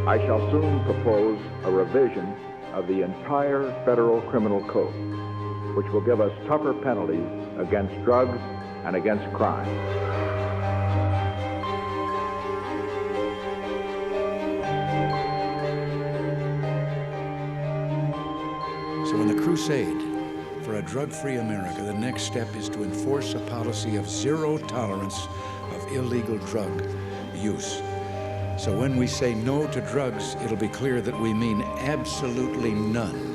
I shall soon propose a revision of the entire federal criminal code, which will give us tougher penalties against drugs and against crime. So in the crusade for a drug-free America, the next step is to enforce a policy of zero tolerance of illegal drug use. So when we say no to drugs, it'll be clear that we mean absolutely none.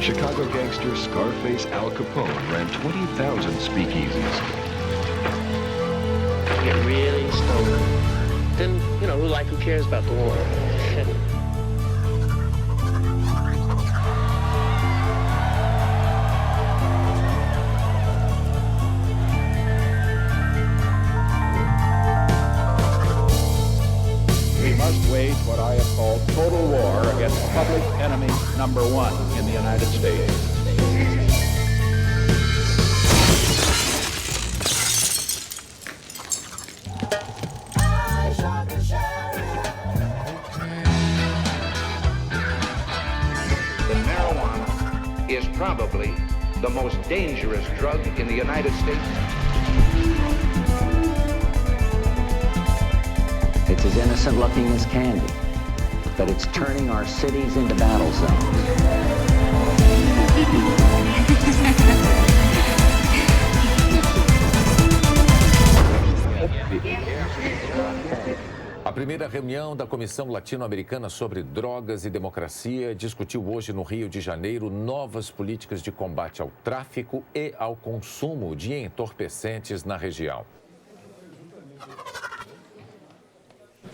Chicago gangster Scarface Al Capone ran 20,000 speakeasies. Get really stoned. Then, who cares about the war? We must wage what I have called total war against public enemy number one in the United States. The marijuana is probably the most dangerous drug in the United States. It's as innocent looking as candy, but it's turning our cities into battle zones. A primeira reunião da Comissão Latino-Americana sobre Drogas e Democracia discutiu hoje no Rio de Janeiro novas políticas de combate ao tráfico e ao consumo de entorpecentes na região.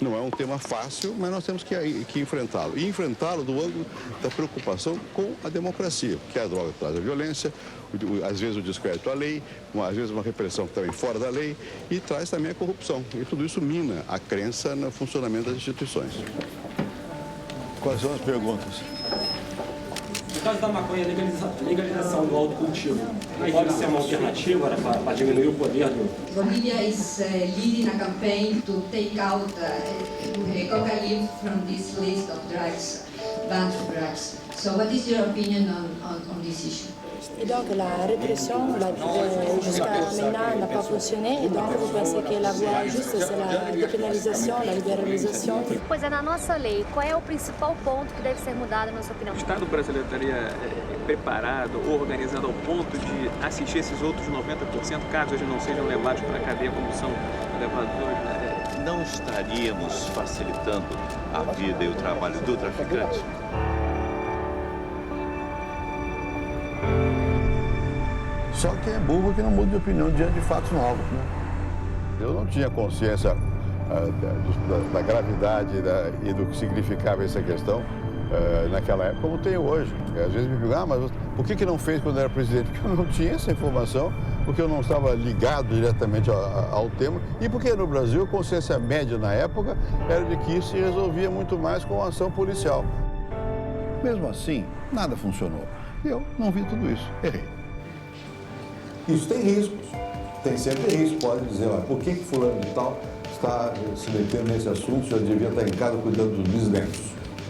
Não é um tema fácil, mas nós temos que enfrentá-lo. E enfrentá-lo do ângulo da preocupação com a democracia, porque a droga traz a violência, às vezes o descrédito à lei, às vezes uma repressão também fora da lei, e traz também a corrupção. E tudo isso mina a crença no funcionamento das instituições. Quais são as perguntas? No caso da maconha, legalização do autocultivo, pode ser uma alternativa para diminuir o poder do... Bolivia is leading a campaign to take out cocaine from this list of drugs, banned drugs. So what is your opinion on this issue? Et donc la répression jusqu'à maintenant n'a pas fonctionné, et donc vous pensez que la voie juste c'est la dépénalisation, la libéralisation? Pois é, na nossa lei, qual é o principal ponto que deve ser mudado, na sua opinião? O Estado brasileiro estaria preparado ou organizado ao ponto de assistir esses outros 90%, caso eles não sejam levados para a cadeia como são levados hoje? Não estaríamos facilitando a vida e o trabalho do traficante? Só quem é burro que não muda de opinião diante de fatos novos, né? Eu não tinha consciência da gravidade e do que significava essa questão naquela época, como tenho hoje. Às vezes me perguntam, mas por que não fez quando era presidente? Porque eu não tinha essa informação, porque eu não estava ligado diretamente ao tema e porque no Brasil a consciência média na época era de que isso se resolvia muito mais com a ação policial. Mesmo assim, nada funcionou. Eu não vi tudo isso, errei. Isso tem riscos, tem sempre risco. Pode dizer, olha, por que fulano de tal está se metendo nesse assunto, o senhor devia estar em casa cuidando dos bisnetos,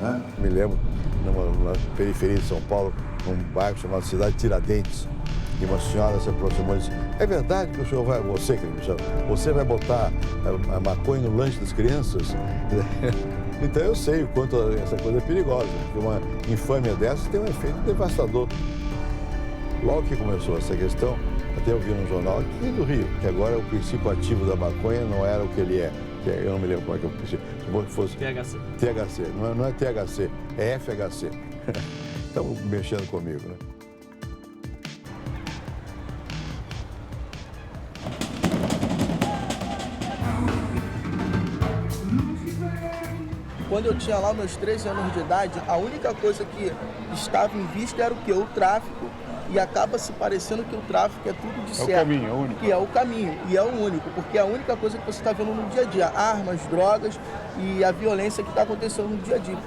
né? Me lembro, na periferia de São Paulo, num bairro chamado Cidade Tiradentes, e uma senhora se aproximou e disse, é verdade que o senhor vai, você vai botar a maconha no lanche das crianças? Então eu sei o quanto essa coisa é perigosa, porque uma infâmia dessa tem um efeito devastador. Logo que começou essa questão, até eu vi no jornal aqui do Rio, que agora o princípio ativo da maconha não era o que ele é. Eu não me lembro qual é que é o princípio. Suposto que fosse THC. THC, não é THC, é FHC. Estão mexendo comigo, né? Quando eu tinha lá meus 13 anos de idade, a única coisa que estava em vista era o quê? O tráfico. E acaba se parecendo que o tráfico é tudo de certo. É o caminho, é o único. Que é o caminho, e é o único, porque é a única coisa que você está vendo no dia a dia. Armas, drogas e a violência que está acontecendo no dia a dia.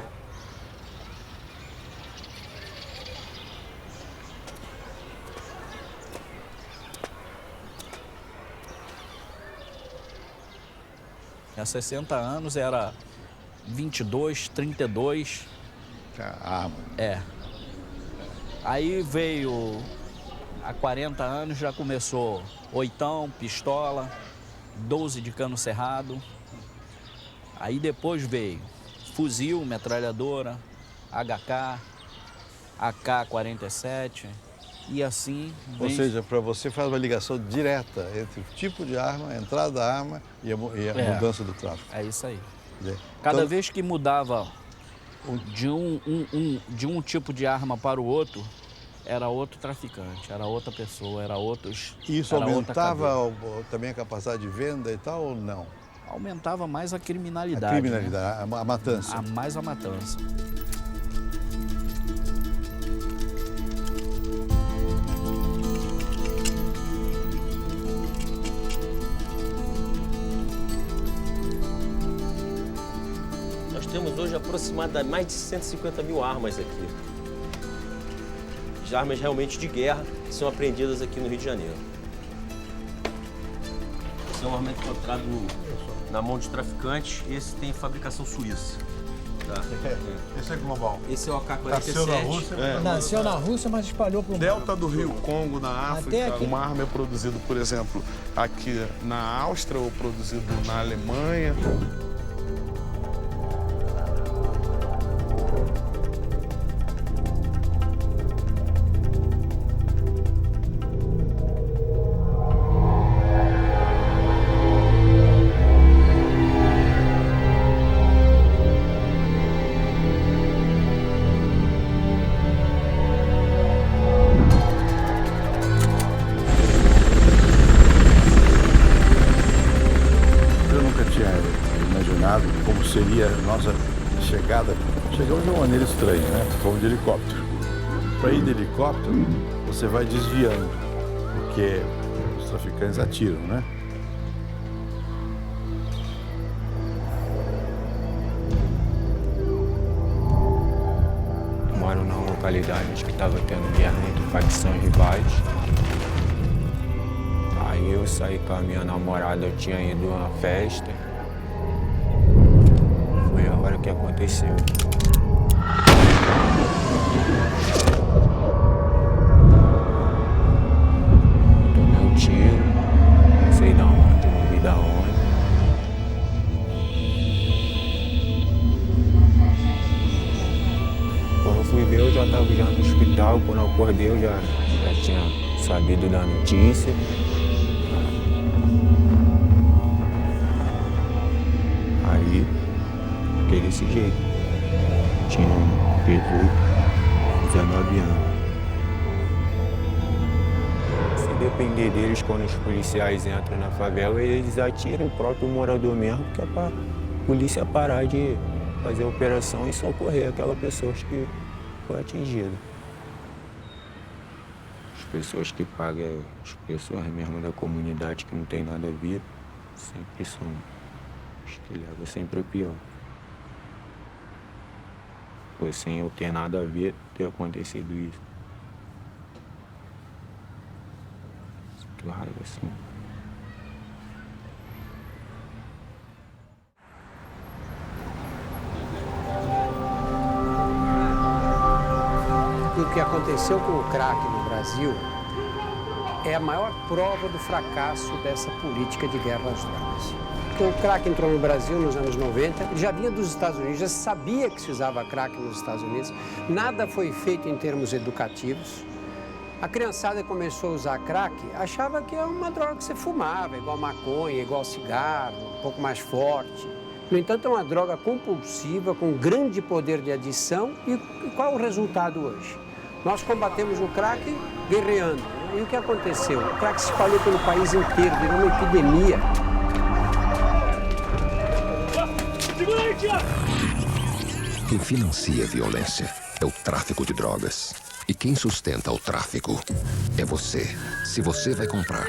Há 60 anos era 22, 32. Arma. É. Aí veio, há 40 anos já começou oitão, pistola, 12 de cano cerrado. Aí depois veio fuzil, metralhadora, HK, AK-47 e assim... Ou seja, para você faz uma ligação direta entre o tipo de arma, a entrada da arma e a mudança do tráfico. É isso aí. Cada vez que mudava de um tipo de arma para o outro, era outro traficante, era outra pessoa, era outros... Isso aumentava também a capacidade de venda e tal ou não? Aumentava mais a criminalidade. A criminalidade, né? a matança. Mais a matança. Temos hoje aproximadamente mais de 150 mil armas aqui. De armas realmente de guerra que são apreendidas aqui no Rio de Janeiro. Esse é um armamento encontrado na mão de traficantes e esse tem fabricação suíça. Tá? Esse é global. Esse é o AK-47. Nasceu na Rússia, Nasceu na Rússia, mas espalhou para o Delta do Rio Congo, na África. Uma arma é produzida, por exemplo, aqui na Áustria ou produzido na Alemanha. Como seria a nossa chegada. Chegamos de uma maneira estranha, né? Fomos de helicóptero. Para ir de helicóptero, você vai desviando, porque os traficantes atiram, né? Moro numa localidade que estava tendo guerra entre facções rivais. Aí eu saí com a minha namorada, eu tinha ido a uma festa. Foi a hora que aconteceu. Eu tomei um tiro, não sei da onde, não vi da onde. Quando eu fui ver, eu já estava no hospital. Quando eu acordei, eu já tinha sabido da notícia. Aí, fiquei desse jeito. Tinha 18, 19 anos. depender deles quando os policiais entram na favela, eles atiram o próprio morador mesmo, que é para a polícia parar de fazer a operação e socorrer aquela pessoa que foi atingida. As pessoas que pagam, as pessoas mesmo da comunidade que não tem nada a ver, sempre são os que levam sempre o pior. Foi sem eu ter nada a ver ter acontecido isso. Sinto raiva, assim. O que aconteceu com o crack no Brasil é a maior prova do fracasso dessa política de guerra às drogas. Porque o crack entrou no Brasil nos anos 90, ele já vinha dos Estados Unidos, já sabia que se usava crack nos Estados Unidos, nada foi feito em termos educativos. A criançada começou a usar crack, achava que é uma droga que você fumava, igual maconha, igual cigarro, um pouco mais forte. No entanto, é uma droga compulsiva, com grande poder de adição. E qual é o resultado hoje? Nós combatemos o crack guerreando. E o que aconteceu? O crack se espalhou pelo país inteiro, virou uma epidemia. Quem financia a violência é o tráfico de drogas. E quem sustenta o tráfico é você. Se você vai comprar,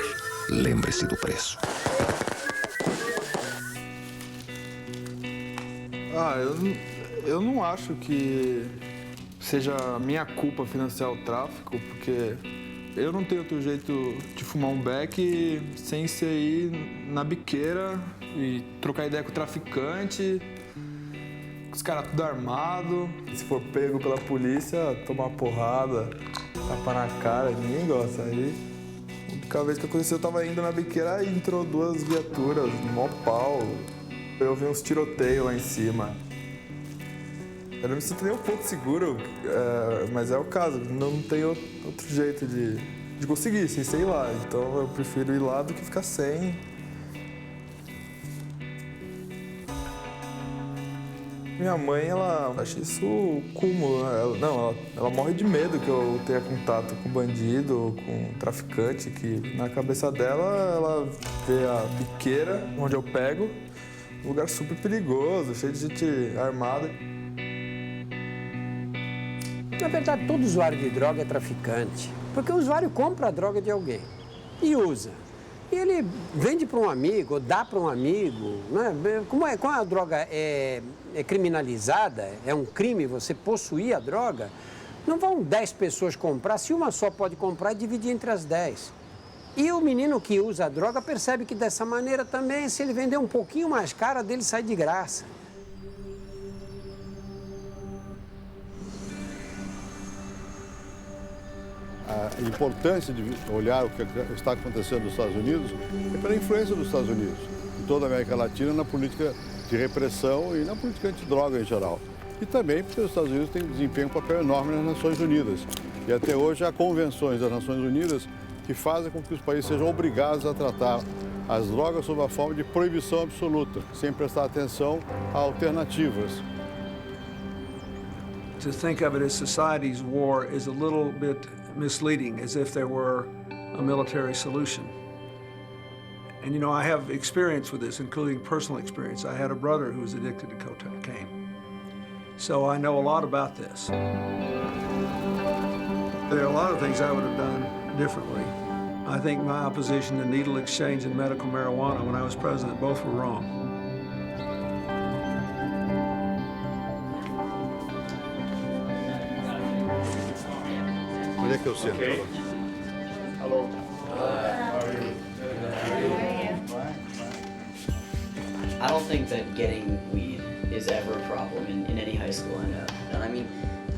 lembre-se do preço. Eu não acho que seja minha culpa financiar o tráfico, porque eu não tenho outro jeito de fumar um beck sem ser ir na biqueira e trocar ideia com o traficante, com os caras tudo armado. Se for pego pela polícia, tomar porrada, tapa na cara, ninguém gosta. Aí, a única vez que aconteceu, eu tava indo na biqueira e entrou 2 viaturas, mó pau. Eu vi uns tiroteios lá em cima. Eu não me sinto nem um pouco seguro, mas é o caso. Não tem outro jeito de conseguir, sem ser ir lá. Então eu prefiro ir lá do que ficar sem. Minha mãe, ela acha isso o cúmulo. Ela morre de medo que eu tenha contato com bandido, com traficante, que na cabeça dela, ela vê a biqueira onde eu pego, um lugar super perigoso, cheio de gente armada. Na verdade, todo usuário de droga é traficante, porque o usuário compra a droga de alguém e usa. E ele vende para um amigo, ou dá para um amigo. Né? Como a droga é criminalizada, é um crime você possuir a droga, não vão 10 pessoas comprar, se uma só pode comprar e dividir entre as 10. E o menino que usa a droga percebe que dessa maneira também, se ele vender um pouquinho mais cara, dele sai de graça. A importância de olhar o que está acontecendo nos Estados Unidos é pela influência dos Estados Unidos, em toda a América Latina, na política de repressão e na política antidroga em geral. E também porque os Estados Unidos têm desempenho um papel enorme nas Nações Unidas. E até hoje há convenções das Nações Unidas que fazem com que os países sejam obrigados a tratar as drogas sob a forma de proibição absoluta, sem prestar atenção a alternativas. To think of it as society's war is a little bit misleading, as if there were a military solution. And you know, I have experience with this, including personal experience. I had a brother who was addicted to cocaine. So I know a lot about this. There are a lot of things I would have done differently. I think my opposition to needle exchange and medical marijuana when I was president, both were wrong. Onde é que eu sento? Okay. Hello. I don't think that getting weed is ever a problem in any high school I know. And I mean,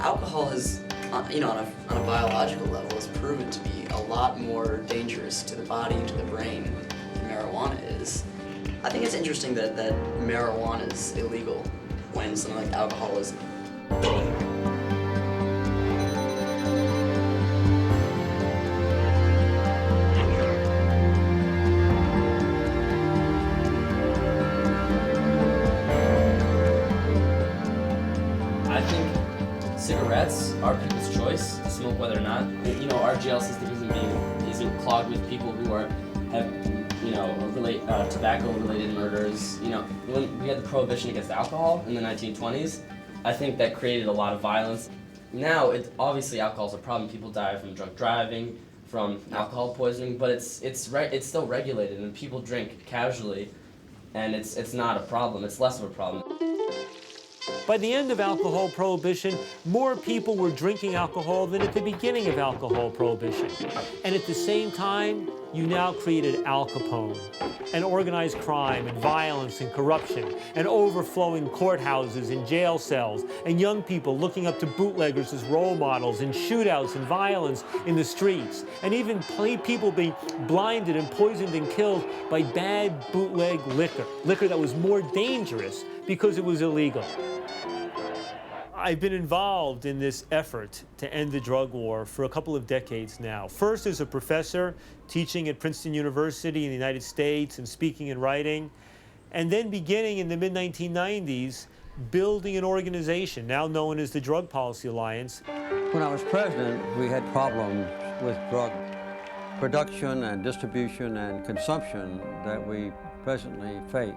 alcohol has, you know, on a biological level, has proven to be a lot more dangerous to the body, to the brain, than marijuana is. I think it's interesting that marijuana is illegal when something like alcohol isn't. Cigarettes are people's choice to smoke whether or not. You know, our jail system isn't isn't clogged with people who have tobacco-related murders. You know, when we had the prohibition against alcohol in the 1920s, I think that created a lot of violence. Now, obviously alcohol's a problem. People die from drunk driving, from alcohol poisoning, but it's still regulated, and people drink casually, and it's not a problem. It's less of a problem. By the end of alcohol prohibition, more people were drinking alcohol than at the beginning of alcohol prohibition. And at the same time, you now created Al Capone, and organized crime and violence and corruption, and overflowing courthouses and jail cells, and young people looking up to bootleggers as role models, and shootouts and violence in the streets, and even people being blinded and poisoned and killed by bad bootleg liquor that was more dangerous because it was illegal. I've been involved in this effort to end the drug war for a couple of decades now. First as a professor teaching at Princeton University in the United States and speaking and writing, and then beginning in the mid-1990s, building an organization now known as the Drug Policy Alliance. When I was president, we had problems with drug production and distribution and consumption that we presently face.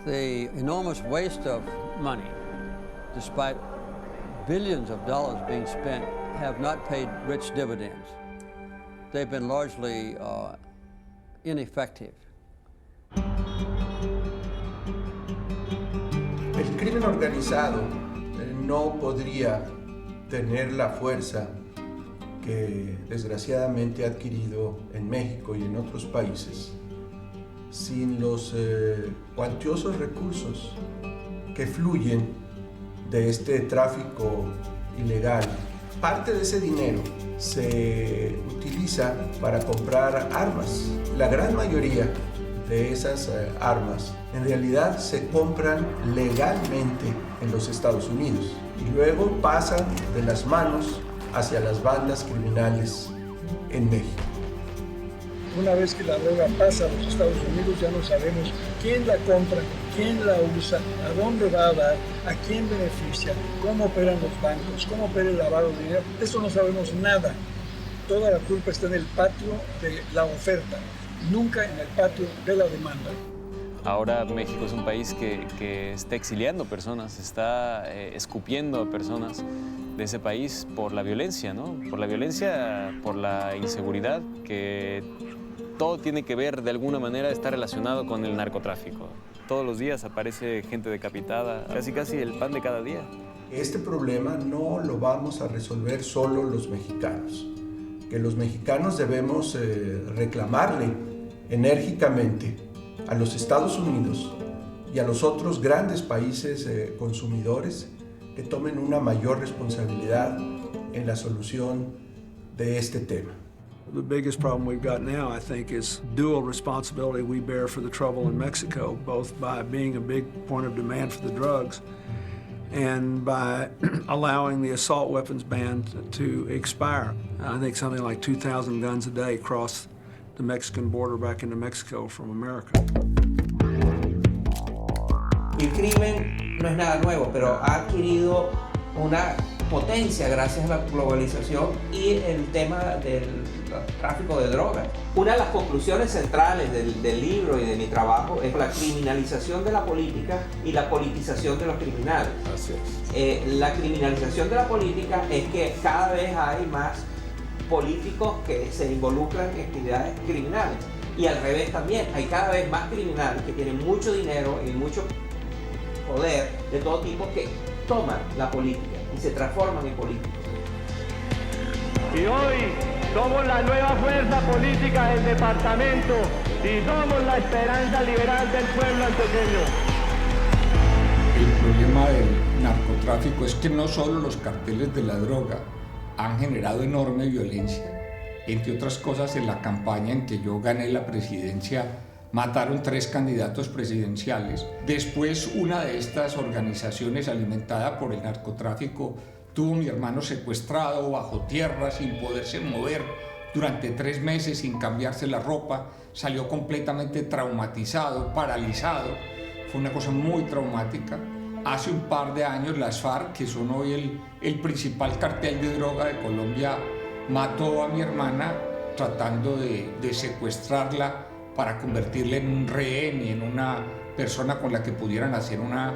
The enormous waste of money, despite billions of dollars being spent, have not paid rich dividends. They've been largely ineffective. El crimen organizado no podría tener la fuerza que desgraciadamente ha adquirido en México y en otros países sin los cuantiosos recursos que fluyen de este tráfico ilegal. Parte de ese dinero se utiliza para comprar armas. La gran mayoría de esas armas en realidad se compran legalmente en los Estados Unidos y luego pasan de las manos hacia las bandas criminales en México. Una vez que la droga pasa a los Estados Unidos ya no sabemos quién la compra, quién la usa, a dónde va a dar, a quién beneficia, cómo operan los bancos, cómo opera el lavado de dinero. De eso no sabemos nada. Toda la culpa está en el patio de la oferta, nunca en el patio de la demanda. Ahora México es un país que está exiliando personas, está escupiendo a personas de ese país por la violencia, ¿no? Por la violencia, por la inseguridad, que todo tiene que ver, de alguna manera, está relacionado con el narcotráfico. Todos los días aparece gente decapitada, casi el pan de cada día. Este problema no lo vamos a resolver solo los mexicanos. Que los mexicanos debemos reclamarle enérgicamente a los Estados Unidos y a los otros grandes países consumidores que tomen una mayor responsabilidad en la solución de este tema. The biggest problem we've got now, I think, is dual responsibility we bear for the trouble in Mexico, both by being a big point of demand for the drugs and by allowing the assault weapons ban to expire. I think something like 2,000 guns a day cross the Mexican border back into Mexico from America. El crimen no es nada nuevo, pero ha adquirido una potencia gracias a la globalización y el tema del tráfico de drogas. Una de las conclusiones centrales del libro y de mi trabajo es la criminalización de la política y la politización de los criminales. Así es. La criminalización de la política es que cada vez hay más políticos que se involucran en actividades criminales. Y al revés también, hay cada vez más criminales que tienen mucho dinero y mucho poder de todo tipo que toman la política y se transforman en políticos. Y hoy somos la nueva fuerza política del departamento y somos la esperanza liberal del pueblo antioqueño. El problema del narcotráfico es que no solo los carteles de la droga han generado enorme violencia. Entre otras cosas, en la campaña en que yo gané la presidencia, mataron 3 candidatos presidenciales. Después, una de estas organizaciones alimentada por el narcotráfico tuvo a mi hermano secuestrado bajo tierra sin poderse mover durante 3 meses, sin cambiarse la ropa. Salió completamente traumatizado, paralizado. Fue una cosa muy traumática. Hace un par de años las FARC, que son hoy el principal cartel de droga de Colombia, mató a mi hermana tratando de secuestrarla para convertirla en un rehén y en una persona con la que pudieran hacer una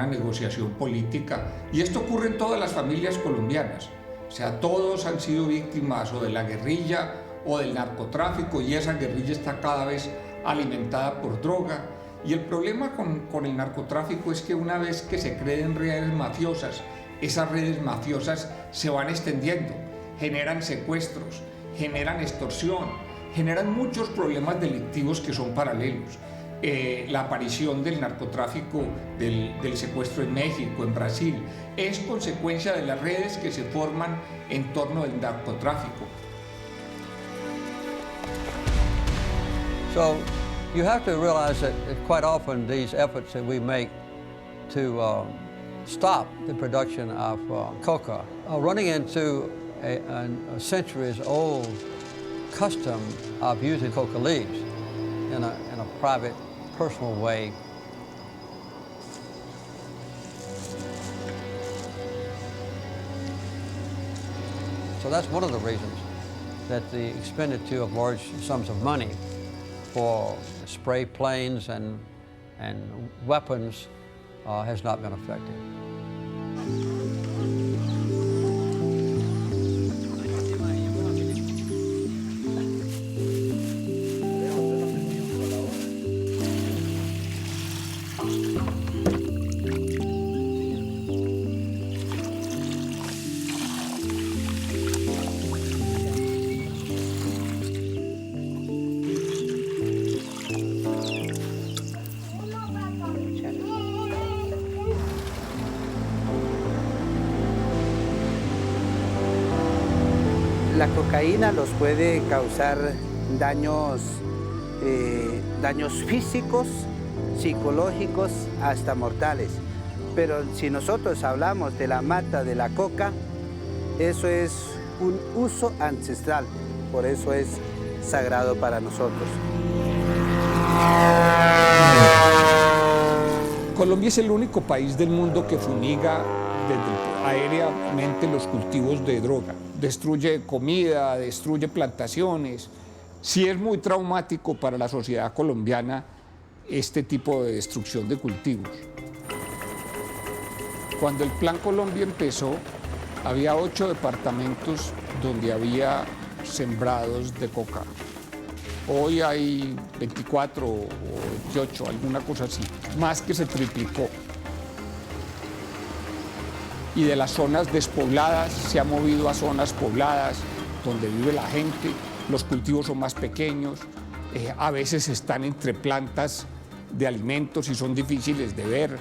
negociación política. Y esto ocurre en todas las familias colombianas. O sea, todos han sido víctimas o de la guerrilla o del narcotráfico, y esa guerrilla está cada vez alimentada por droga. Y el problema con el narcotráfico es que una vez que se creen redes mafiosas, esas redes mafiosas se van extendiendo, generan secuestros, generan extorsión, generan muchos problemas delictivos que son paralelos. La aparición del narcotráfico, del secuestro en México, en Brasil, es consecuencia de las redes que se forman en torno del narcotráfico. So you have to realize that quite often these efforts that we make to stop the production of coca are running into a centuries-old custom of using coca leaves in a private, personal way. So that's one of the reasons that the expenditure of large sums of money for spray planes and weapons has not been effective. La cocaína los puede causar daños físicos, psicológicos, hasta mortales. Pero si nosotros hablamos de la mata de la coca, eso es un uso ancestral, por eso es sagrado para nosotros. Colombia es el único país del mundo que fumiga aéreamente los cultivos de droga. Destruye comida, destruye plantaciones. Sí es muy traumático para la sociedad colombiana este tipo de destrucción de cultivos. Cuando el Plan Colombia empezó, había 8 departamentos donde había sembrados de coca. Hoy hay 24 o 28, alguna cosa así, más que se triplicó. Y de las zonas despobladas se ha movido a zonas pobladas donde vive la gente, los cultivos son más pequeños, a veces están entre plantas de alimentos y son difíciles de ver.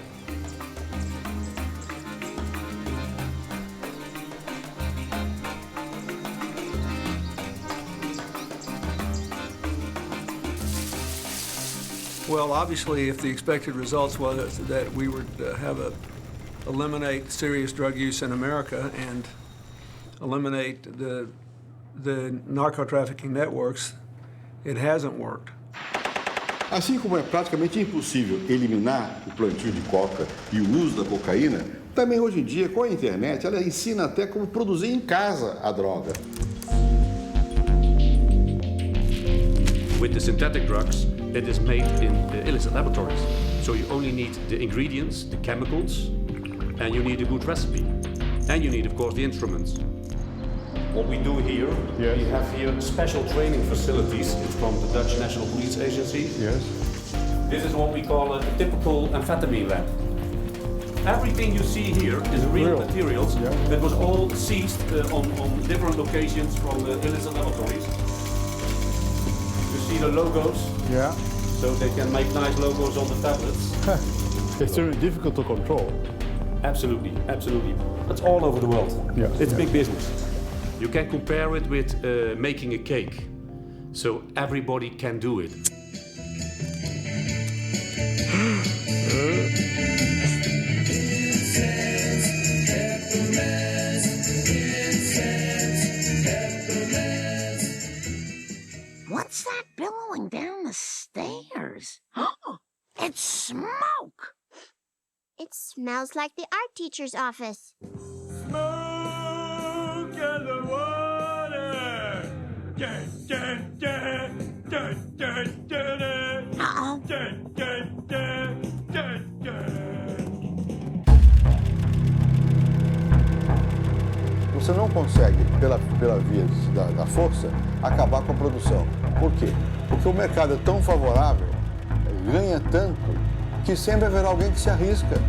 Well, obviously, if the expected results was that we would eliminate serious drug use in America and eliminate the narco-trafficking networks, it hasn't worked. Assim como é praticamente impossível eliminar o plantio de coca e o uso da cocaína, também hoje em dia, com a internet, ela ensina até como produzir em casa a droga. With the synthetic drugs, it is made in illicit laboratories. So you only need the ingredients, the chemicals, and you need a good recipe. And you need, of course, the instruments. What we do here, we have here special training facilities. It's from the Dutch National Police Agency. Yes. This is what we call a typical amphetamine lab. Everything you see here is real materials that was all seized on different locations from the illicit laboratories. You see the logos? Yeah. So they can make nice logos on the tablets. It's very difficult to control. Absolutely, absolutely. That's all over the world. Yeah. It's big business. You can compare it with making a cake. So everybody can do it. What's that billowing down the stairs? It's smoke! It smells like the art teacher's office. Smoke in the water! Você não consegue, pela via da força, acabar com a produção. Por quê? Porque o mercado é tão favorável, ganha tanto, que sempre haverá alguém que se arrisca.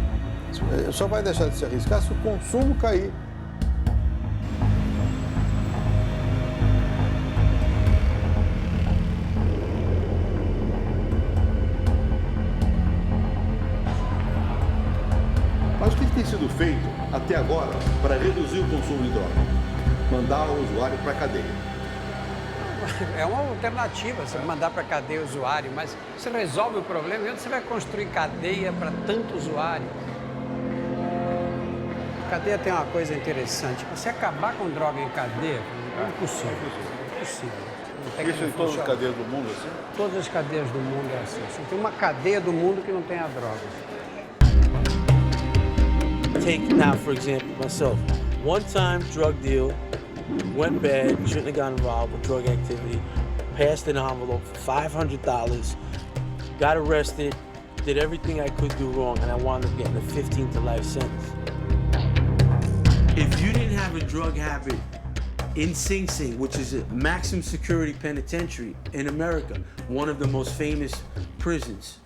Só vai deixar de se arriscar se o consumo cair. Mas o que tem sido feito até agora para reduzir o consumo de droga? Mandar o usuário para a cadeia. É uma alternativa, você mandar para a cadeia o usuário, mas você resolve o problema e onde você vai construir cadeia para tanto usuário? A cadeia tem uma coisa interessante, você acabar com droga em cadeia é impossível. Isso em todas as cadeias do mundo, assim? Todas as cadeias do mundo é assim. Você tem uma cadeia do mundo que não tem a droga. Take now, for example, myself. One-time drug deal, went bad, shouldn't have got involved with drug activity, passed an envelope for $500, got arrested, did everything I could do wrong, and I wound up getting a 15 to life sentence. If you didn't have a drug habit in Sing Sing, which is a maximum security penitentiary in America, one of the most famous prisons,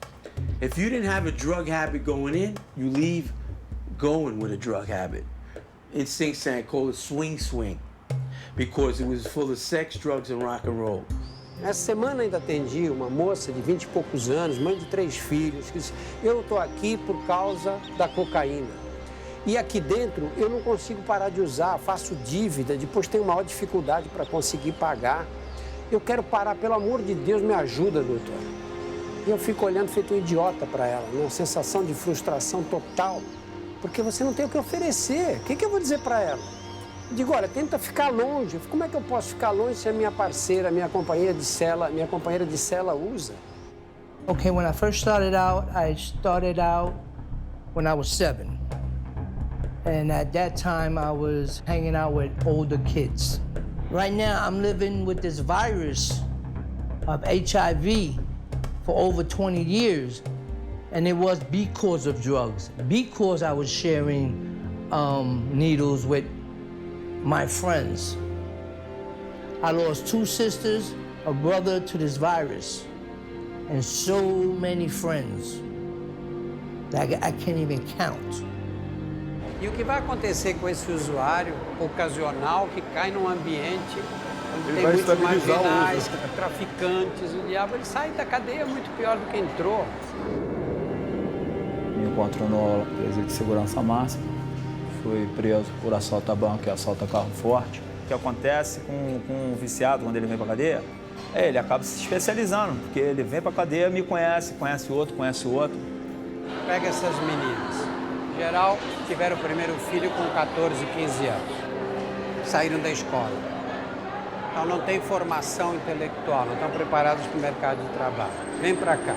if you didn't have a drug habit going in, you leave going with a drug habit. In Sing Sing, I call it swing swing, because it was full of sex, drugs, and rock and roll. Essa semana ainda atendi uma moça de 20 e poucos anos, mãe de 3 filhos, que disse, eu estou aqui por causa da cocaína. E aqui dentro eu não consigo parar de usar, faço dívida, depois tenho maior dificuldade para conseguir pagar. Eu quero parar, pelo amor de Deus, me ajuda, doutor. E eu fico olhando feito um idiota para ela, uma sensação de frustração total. Porque você não tem o que oferecer. O que eu vou dizer para ela? Eu digo, olha, tenta ficar longe. Como é que eu posso ficar longe se a minha parceira, minha companheira de cela usa? Okay, when I first started out when I was 7. And at that time, I was hanging out with older kids. Right now, I'm living with this virus of HIV for over 20 years. And it was because of drugs, because I was sharing needles with my friends. I lost 2 sisters, a brother to this virus, and so many friends that I can't even count. E o que vai acontecer com esse usuário ocasional que cai num ambiente onde tem muitos marginais, traficantes, o diabo, ele sai da cadeia muito pior do que entrou. Me encontro no presídio de segurança máxima. Fui preso por assalto a banco e assalto a carro forte. O que acontece com um viciado quando ele vem para a cadeia? Ele acaba se especializando, porque ele vem para a cadeia, me conhece, conhece o outro. Pega essas meninas. Em geral, tiveram o primeiro filho com 14, 15 anos. Saíram da escola. Então não tem formação intelectual, não estão preparados para o mercado de trabalho. Vem para cá.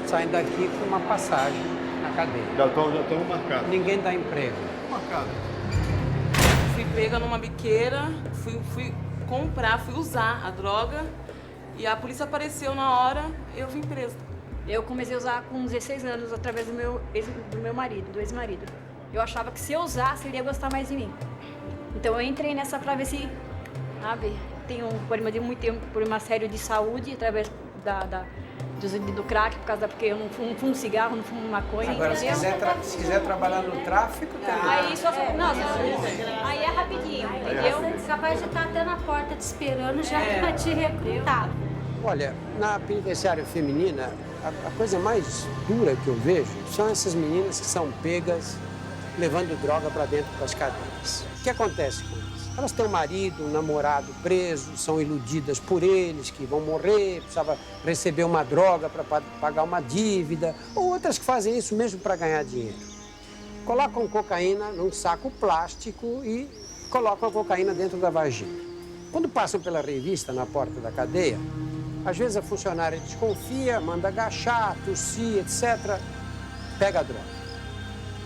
Saem daqui com uma passagem na cadeia. Já estão marcados. Ninguém dá emprego. Marcado. Fui pega numa biqueira, fui comprar, fui usar a droga e a polícia apareceu na hora, eu vim presa. Eu comecei a usar com 16 anos através do meu ex-marido. Eu achava que se eu usasse, ele ia gostar mais de mim. Então eu entrei nessa pra ver se, sabe, tenho um problema de muito tempo, problema sério de saúde através do crack, porque eu não fumo cigarro, não fumo maconha. Agora, se quiser trabalhar no tráfico, também. Aí só aí é rapidinho, entendeu? Capaz de estar até na porta te esperando já pra te recrutar. Olha, na penitenciária feminina, a coisa mais dura que eu vejo são essas meninas que são pegas levando droga para dentro das cadeias. O que acontece com elas? Elas têm um marido, um namorado preso, são iludidas por eles, que vão morrer, precisava receber uma droga para pagar uma dívida, ou outras que fazem isso mesmo para ganhar dinheiro. Colocam cocaína num saco plástico e colocam a cocaína dentro da vagina. Quando passam pela revista na porta da cadeia, às vezes a funcionária desconfia, manda agachar, tossir, etc. Pega a droga.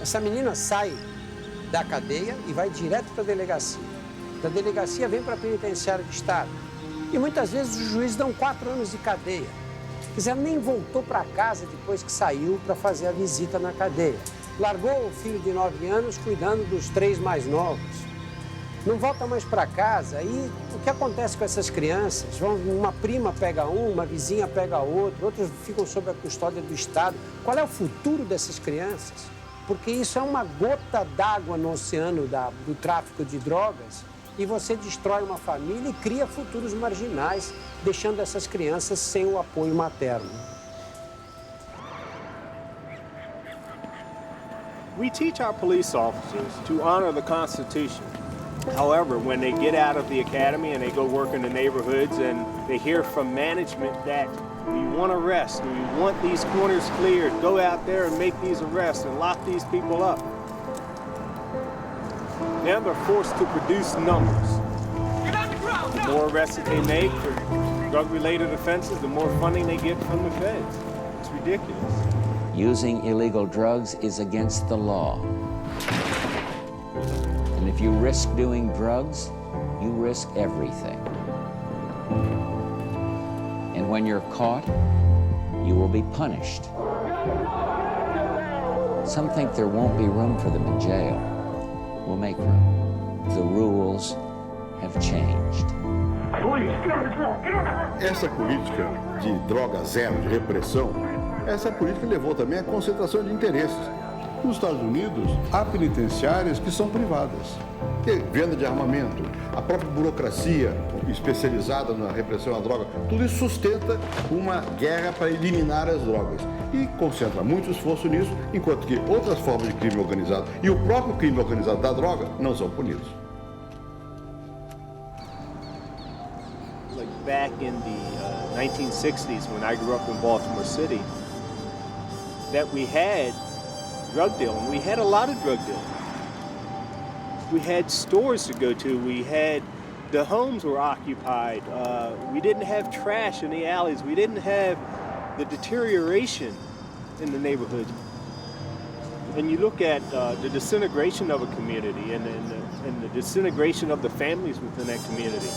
Essa menina sai da cadeia e vai direto para a delegacia. Da delegacia vem para a penitenciária de Estado. E muitas vezes os juízes dão 4 anos de cadeia. Quer dizer, nem voltou para casa depois que saiu para fazer a visita na cadeia. Largou o filho de 9 anos cuidando dos 3 mais novos. Não volta mais para casa. E o que acontece com essas crianças? Uma prima pega uma vizinha pega outra, outros ficam sob a custódia do Estado. Qual é o futuro dessas crianças? Porque isso é uma gota d'água no oceano do tráfico de drogas e você destrói uma família e cria futuros marginais, deixando essas crianças sem o apoio materno. We teach our police officers to honor the Constitution. However, when they get out of the academy and they go work in the neighborhoods and they hear from management that we want arrests, we want these corners cleared, go out there and make these arrests and lock these people up. Now they're forced to produce numbers. The more arrests that they make for drug-related offenses, the more funding they get from the feds. It's ridiculous. Using illegal drugs is against the law. And if you risk doing drugs, you risk everything. And when you're caught, you will be punished. Some think there won't be room for them in jail. We'll make room. The rules have changed. Essa política de droga zero, de repressão, essa política levou também à concentração de interesses. Nos Estados Unidos, há penitenciárias que são privadas. Venda de armamento, a própria burocracia especializada na repressão à droga, tudo isso sustenta uma guerra para eliminar as drogas. E concentra muito esforço nisso, enquanto que outras formas de crime organizado e o próprio crime organizado da droga não são punidos. Like back in the 1960s, when I grew up in Baltimore City, that we had drug dealing. We had a lot of drug dealing. We had stores to go to. We had, the homes were occupied. We didn't have trash in the alleys. We didn't have the deterioration in the neighborhoods. And you look at the disintegration of a community and the disintegration of the families within that community.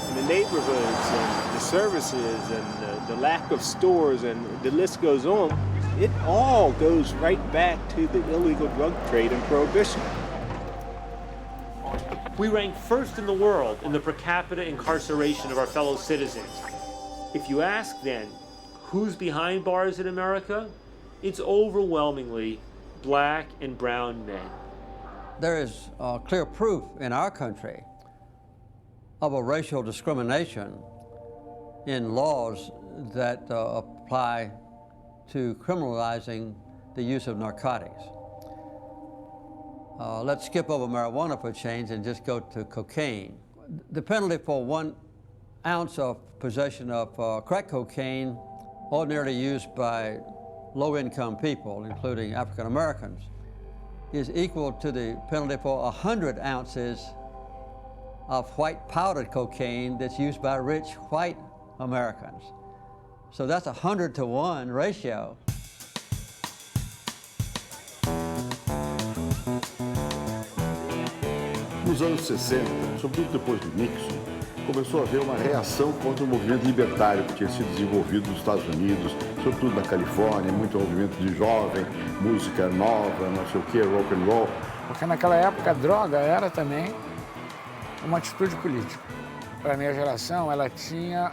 And the neighborhoods and the services and the lack of stores and the list goes on. It all goes right back to the illegal drug trade and prohibition. We rank first in the world in the per capita incarceration of our fellow citizens. If you ask then, who's behind bars in America? It's overwhelmingly black and brown men. There is clear proof in our country of a racial discrimination in laws that apply to criminalizing the use of narcotics. Let's skip over marijuana for a change and just go to cocaine. The penalty for 1 ounce of possession of crack cocaine, ordinarily used by low-income people, including African Americans, is equal to the penalty for 100 ounces of white powdered cocaine that's used by rich white Americans. So that's a 100-to-1 ratio. Nos anos 60, sobretudo depois do Nixon, começou a haver uma reação contra o movimento libertário que tinha sido desenvolvido nos Estados Unidos, sobretudo na Califórnia, muito movimento de jovem, música nova, não sei o que, rock and roll. Porque naquela época a droga era também uma atitude política. Para a minha geração, ela tinha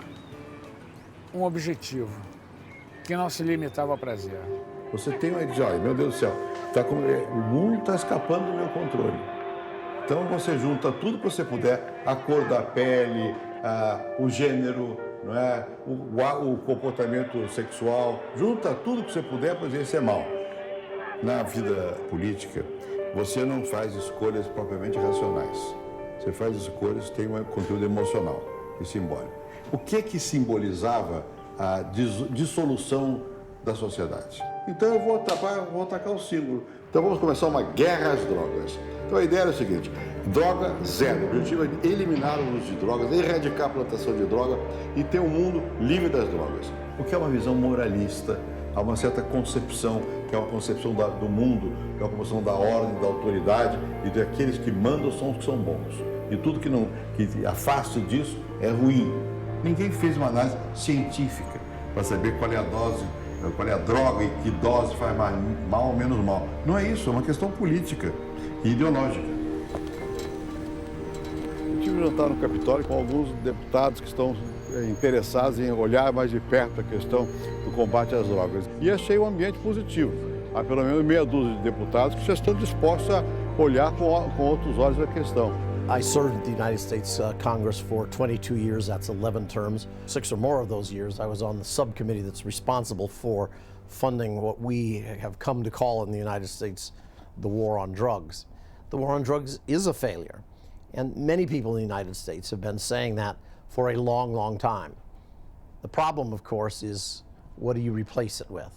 um objetivo, que não se limitava ao prazer. Você tem uma ideia, meu Deus do céu, o mundo está escapando do meu controle. Então você junta tudo que você puder, a cor da pele, o gênero, não é? o comportamento sexual, junta tudo que você puder para dizer isso é mal. Na vida política, você não faz escolhas propriamente racionais. Você faz escolhas que têm um conteúdo emocional e simbólico. O que simbolizava a dissolução da sociedade? Então eu vou atacar o símbolo. Então vamos começar uma guerra às drogas. Então a ideia era o seguinte, droga zero. O objetivo é eliminar o uso de drogas, erradicar a plantação de droga e ter um mundo livre das drogas. O que é uma visão moralista, há uma certa concepção, que é uma concepção do mundo, que é uma concepção da ordem, da autoridade e daqueles que mandam são os que são bons. E tudo que afaste disso é ruim. Ninguém fez uma análise científica para saber qual é a dose, qual é a droga e que dose faz mais mal ou menos mal. Não é isso, é uma questão política e ideológica. Eu tive um jantar no Capitólio com alguns deputados que estão interessados em olhar mais de perto a questão do combate às drogas. E achei um ambiente positivo. Há pelo menos meia dúzia de deputados que já estão dispostos a olhar com outros olhos a questão. I served in the United States Congress for 22 years, that's 11 terms. 6 or more of those years I was on the subcommittee that's responsible for funding what we have come to call in the United States the war on drugs. The war on drugs is a failure, and many people in the United States have been saying that for a long, long time. The problem, of course, is what do you replace it with?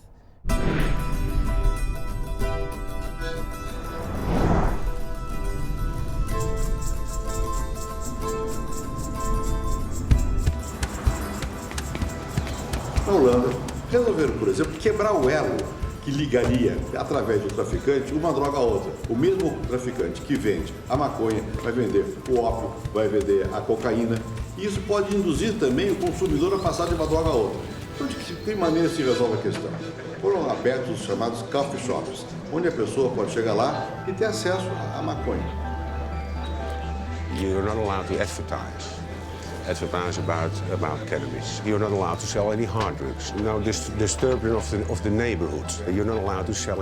Na Holanda, resolveram, por exemplo, quebrar o elo que ligaria, através do traficante, uma droga a outra. O mesmo traficante que vende a maconha vai vender o ópio, vai vender a cocaína. E isso pode induzir também o consumidor a passar de uma droga a outra. Então, de que maneira se resolve a questão? Foram abertos os chamados coffee shops, onde a pessoa pode chegar lá e ter acesso à maconha. You're not allowed to advertise about cannabis. You're not allowed to sell any hard drugs. No disturbance of the neighborhood. You're not allowed to sell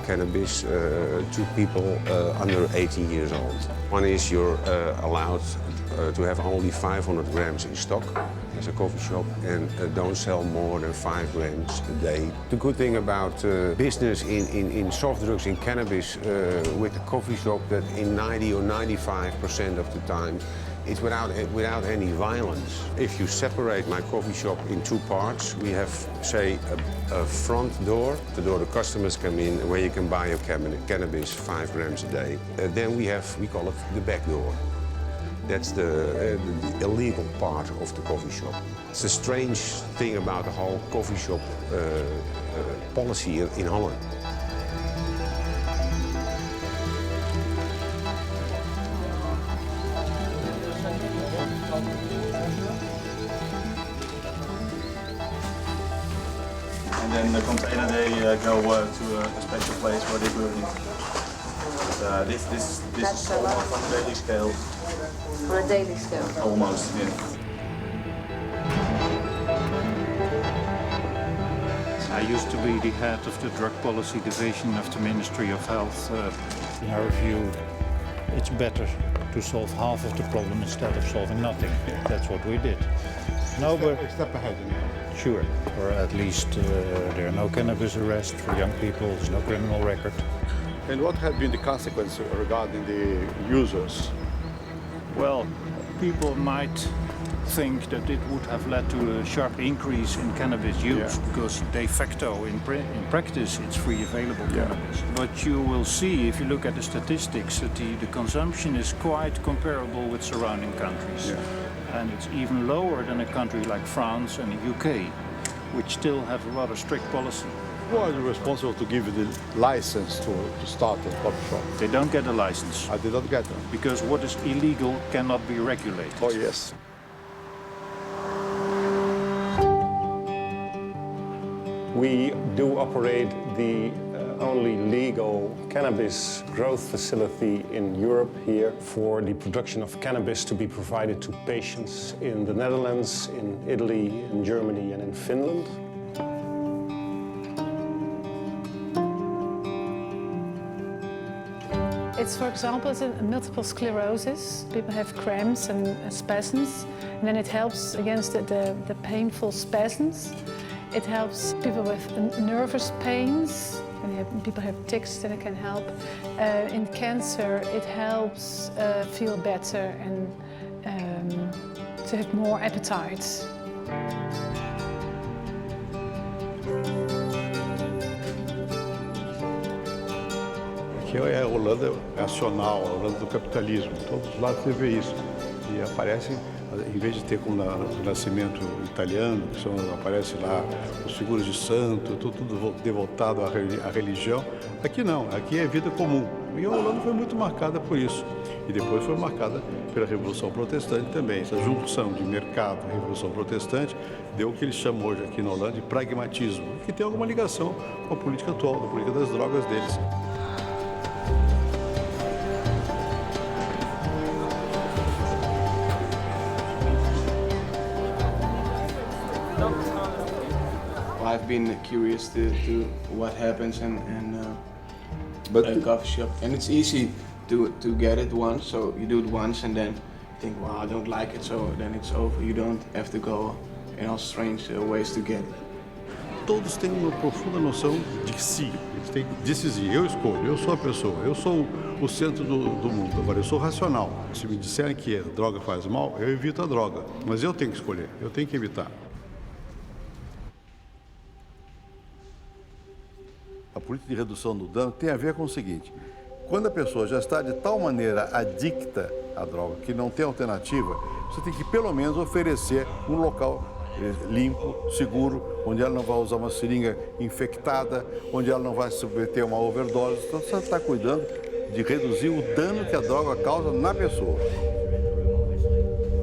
cannabis to people under 18 years old. One is you're allowed to have only 500 grams in stock as a coffee shop and don't sell more than 5 grams a day. The good thing about business in soft drugs, in cannabis, with a coffee shop, that in 90 or 95% of the time it's without any violence. If you separate my coffee shop in 2 parts, we have, say, a front door, the door the customers come in, where you can buy your cannabis 5 grams a day. Then we call it the back door. That's the illegal part of the coffee shop. It's a strange thing about the whole coffee shop policy in Holland. And then the container, they go to a special place where they burn it. This is almost on a daily scale. On a daily scale? Almost, yeah. I used to be the head of the drug policy division of the Ministry of Health. In our view, it's better to solve half of the problem instead of solving nothing. That's what we did. No, but a step ahead. Sure, or at least there are no cannabis arrests for young people, there's no criminal record. And what have been the consequences regarding the users? Well, people might think that it would have led to a sharp increase in cannabis use because de facto, in practice, it's free available cannabis. But you will see, if you look at the statistics, that the consumption is quite comparable with surrounding countries. And it's even lower than a country like France and the UK, which still have a rather strict policy. Who are responsible to give the license to start a coffee shop? They don't get a license. They don't get them. Because what is illegal cannot be regulated. Oh, yes. We do operate the only legal cannabis growth facility in Europe here for the production of cannabis to be provided to patients in the Netherlands, in Italy, in Germany and in Finland. It's, for example, it's a multiple sclerosis. People have cramps and spasms, and then it helps against the painful spasms. It helps people with nervous pains, and people have tics, then it can help. In cancer, it helps feel better and to have more appetite. Aqui a Holanda é acional, a Holanda do capitalismo. Todos os lados você vê isso. E aparecem, em vez de ter como no Renascimento italiano, que aparece lá os figuras de santo, tudo devotado à religião, aqui não, aqui é vida comum. E a Holanda foi muito marcada por isso. E depois foi marcada pela Revolução Protestante também. Essa junção de mercado e Revolução Protestante deu o que eles chamam hoje aqui na Holanda de pragmatismo, que tem alguma ligação com a política atual, da política das drogas deles. I've been curious to what happens in a coffee shop, and it's easy to get it once. So you do it once and then think, wow, I don't like it, so then it's over. You don't have to go in all strange ways to get it. Todos têm uma profunda noção de si. Eles têm que decidir. Eu escolho, eu sou a pessoa, eu sou o centro do mundo. Agora, eu sou racional. Se me disserem que a droga faz mal, eu evito a droga. Mas eu tenho que escolher, eu tenho que evitar. A política de redução do dano tem a ver com o seguinte: quando a pessoa já está de tal maneira adicta à droga que não tem alternativa, você tem que pelo menos oferecer um local limpo, seguro, onde ela não vai usar uma seringa infectada, onde ela não vai se submeter a uma overdose. Então você está cuidando de reduzir o dano que a droga causa na pessoa.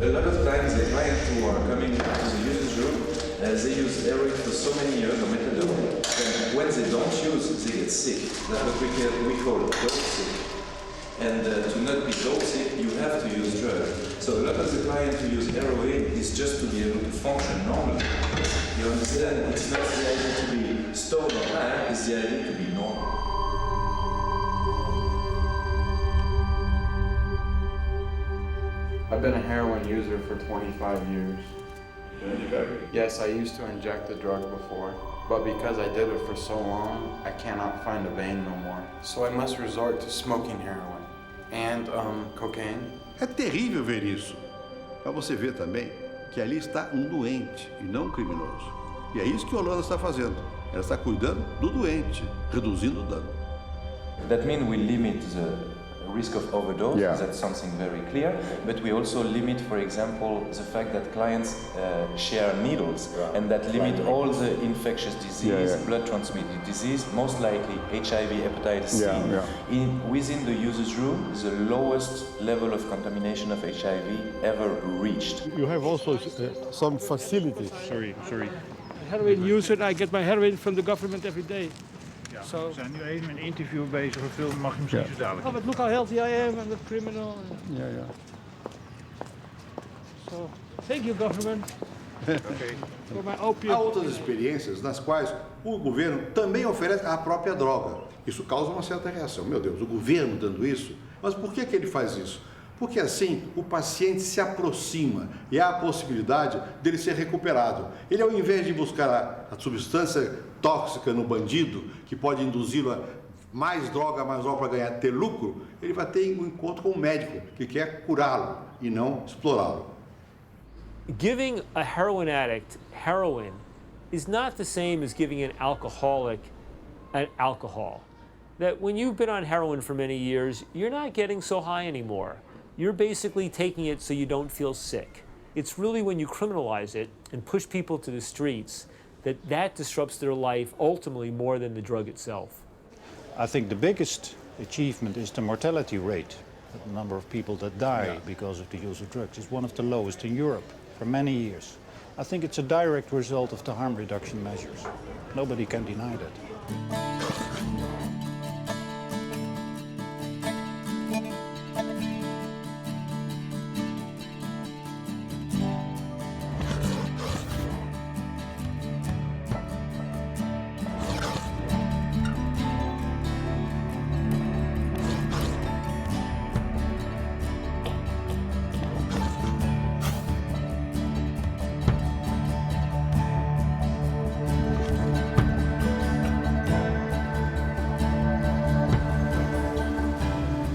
A lot of times the clients who are coming to the users room, they use heroin for so many years or methadone. And when they don't use, they get sick. That's what we call dope sick. And to not be dope sick, you have to use drugs. So a lot of the clients who use heroin is just to be able to function normally. You understand? It's not the idea to be stoned or high, it's the idea to be normal. I've been a heroin user for 25 years. Yes, I used to inject the drug before, but because I did it for so long, I cannot find a vein no more. So I must resort to smoking heroin and cocaine. É terrível ver isso. Para você ver também que ali está um doente e não um criminoso. E é isso que a Holanda está fazendo. Ela está cuidando do doente, reduzindo o dano. That means we limit the risk of overdose, that's something very clear, but we also limit, for example, the fact that clients share needles, and that limit all the infectious disease, blood transmitted disease, most likely HIV, hepatitis C. Within the user's room, the lowest level of contamination of HIV ever reached. You have also some facilities. Sorry. Heroin user, I get my heroin from the government every day. We zijn nu even een interview bezig, of film mag je misschien zo dadelijk. Oh, but look how healthy I am, I'm a criminal. So, thank you, government. For my opium. Há outras experiências nas quais o governo também oferece a própria droga. Isso causa uma certa reação. Meu Deus, o governo dando isso? Mas por que ele faz isso? Porque assim o paciente se aproxima e há a possibilidade dele ser recuperado. Ele, ao invés de buscar a substância tóxica no bandido, que pode induzi-lo a mais droga para ter lucro, ele vai ter um encontro com um médico que quer curá-lo e não explorá-lo. Giving a heroin addict heroin is not the same as giving an alcoholic alcohol. That when you've been on heroin for many years, you're not getting so high anymore. You're basically taking it so you don't feel sick. It's really when you criminalize it and push people to the streets that disrupts their life ultimately more than the drug itself. I think the biggest achievement is the mortality rate. The number of people that die because of the use of drugs is one of the lowest in Europe for many years. I think it's a direct result of the harm reduction measures. Nobody can deny that.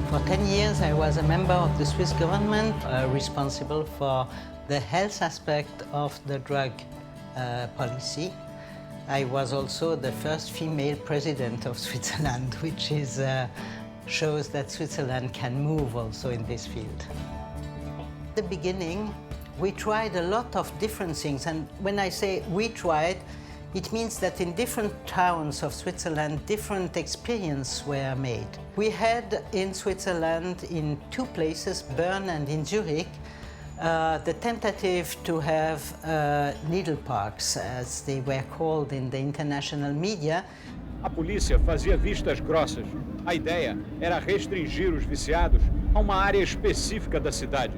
For 10 years, I was a member of the Swiss government responsible for the health aspect of the drug policy. I was also the first female president of Switzerland, which is, shows that Switzerland can move also in this field. At the beginning, we tried a lot of different things, and when I say we tried, It means that in different towns of Switzerland, different experiences were made. We had in Switzerland, in two places, Bern and in Zurich, the tentative to have needle parks, as they were called in the international media. A polícia fazia vistas grossas. A ideia era restringir os viciados a uma área específica da cidade,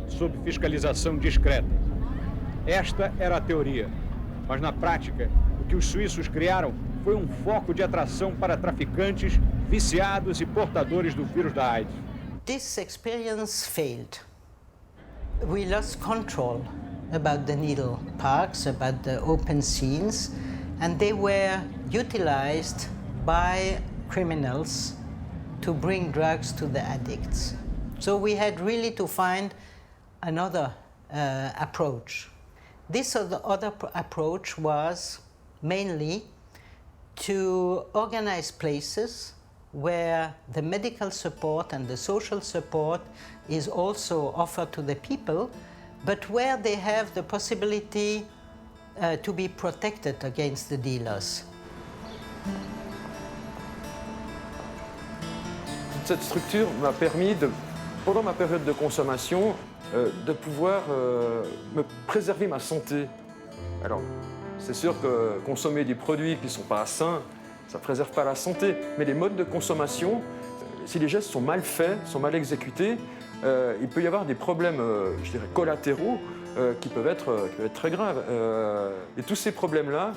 sob fiscalização discreta. Esta era a teoria, mas na prática, o que os suíços criaram foi um foco de atração para traficantes, viciados e portadores do vírus da AIDS. This experience failed. We lost control about the needle parks, about the open scenes, and they were utilized by criminals to bring drugs to the addicts. So we had really to find another approach. This other approach was mainly to organize places where the medical support and the social support is also offered to the people, but where they have the possibility to be protected against the dealers. Cette structure m'a permis, pendant ma période de consommation, de pouvoir me préserver ma santé. Alors, c'est sûr que consommer des produits qui ne sont pas sains, ça ne préserve pas la santé, mais les modes de consommation, si les gestes sont mal faits, sont mal exécutés, il peut y avoir des problèmes, je dirais, collatéraux qui peuvent être très graves. Et tous ces problèmes-là,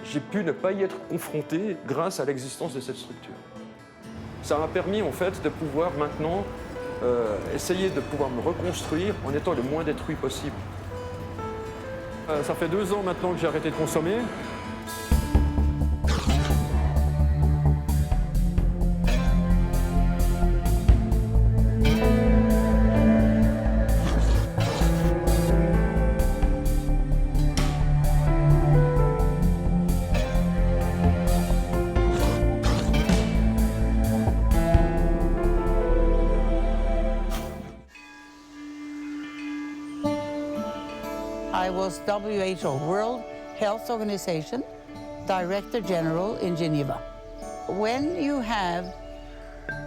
j'ai pu ne pas y être confronté grâce à l'existence de cette structure. Ça m'a permis en fait de pouvoir maintenant essayer de pouvoir me reconstruire en étant le moins détruit possible. Ça fait 2 ans maintenant que j'ai arrêté de consommer. I was WHO, World Health Organization, Director General in Geneva. When you have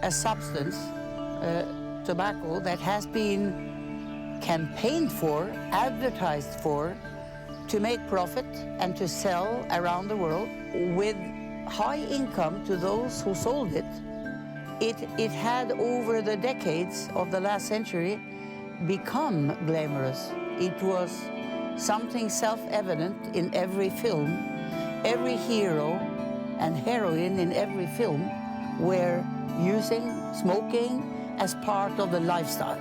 a substance, tobacco, that has been campaigned for, advertised for, to make profit and to sell around the world with high income to those who sold it, it had over the decades of the last century become glamorous. It was something self-evident in every film. Every hero and heroine in every film were using smoking as part of the lifestyle.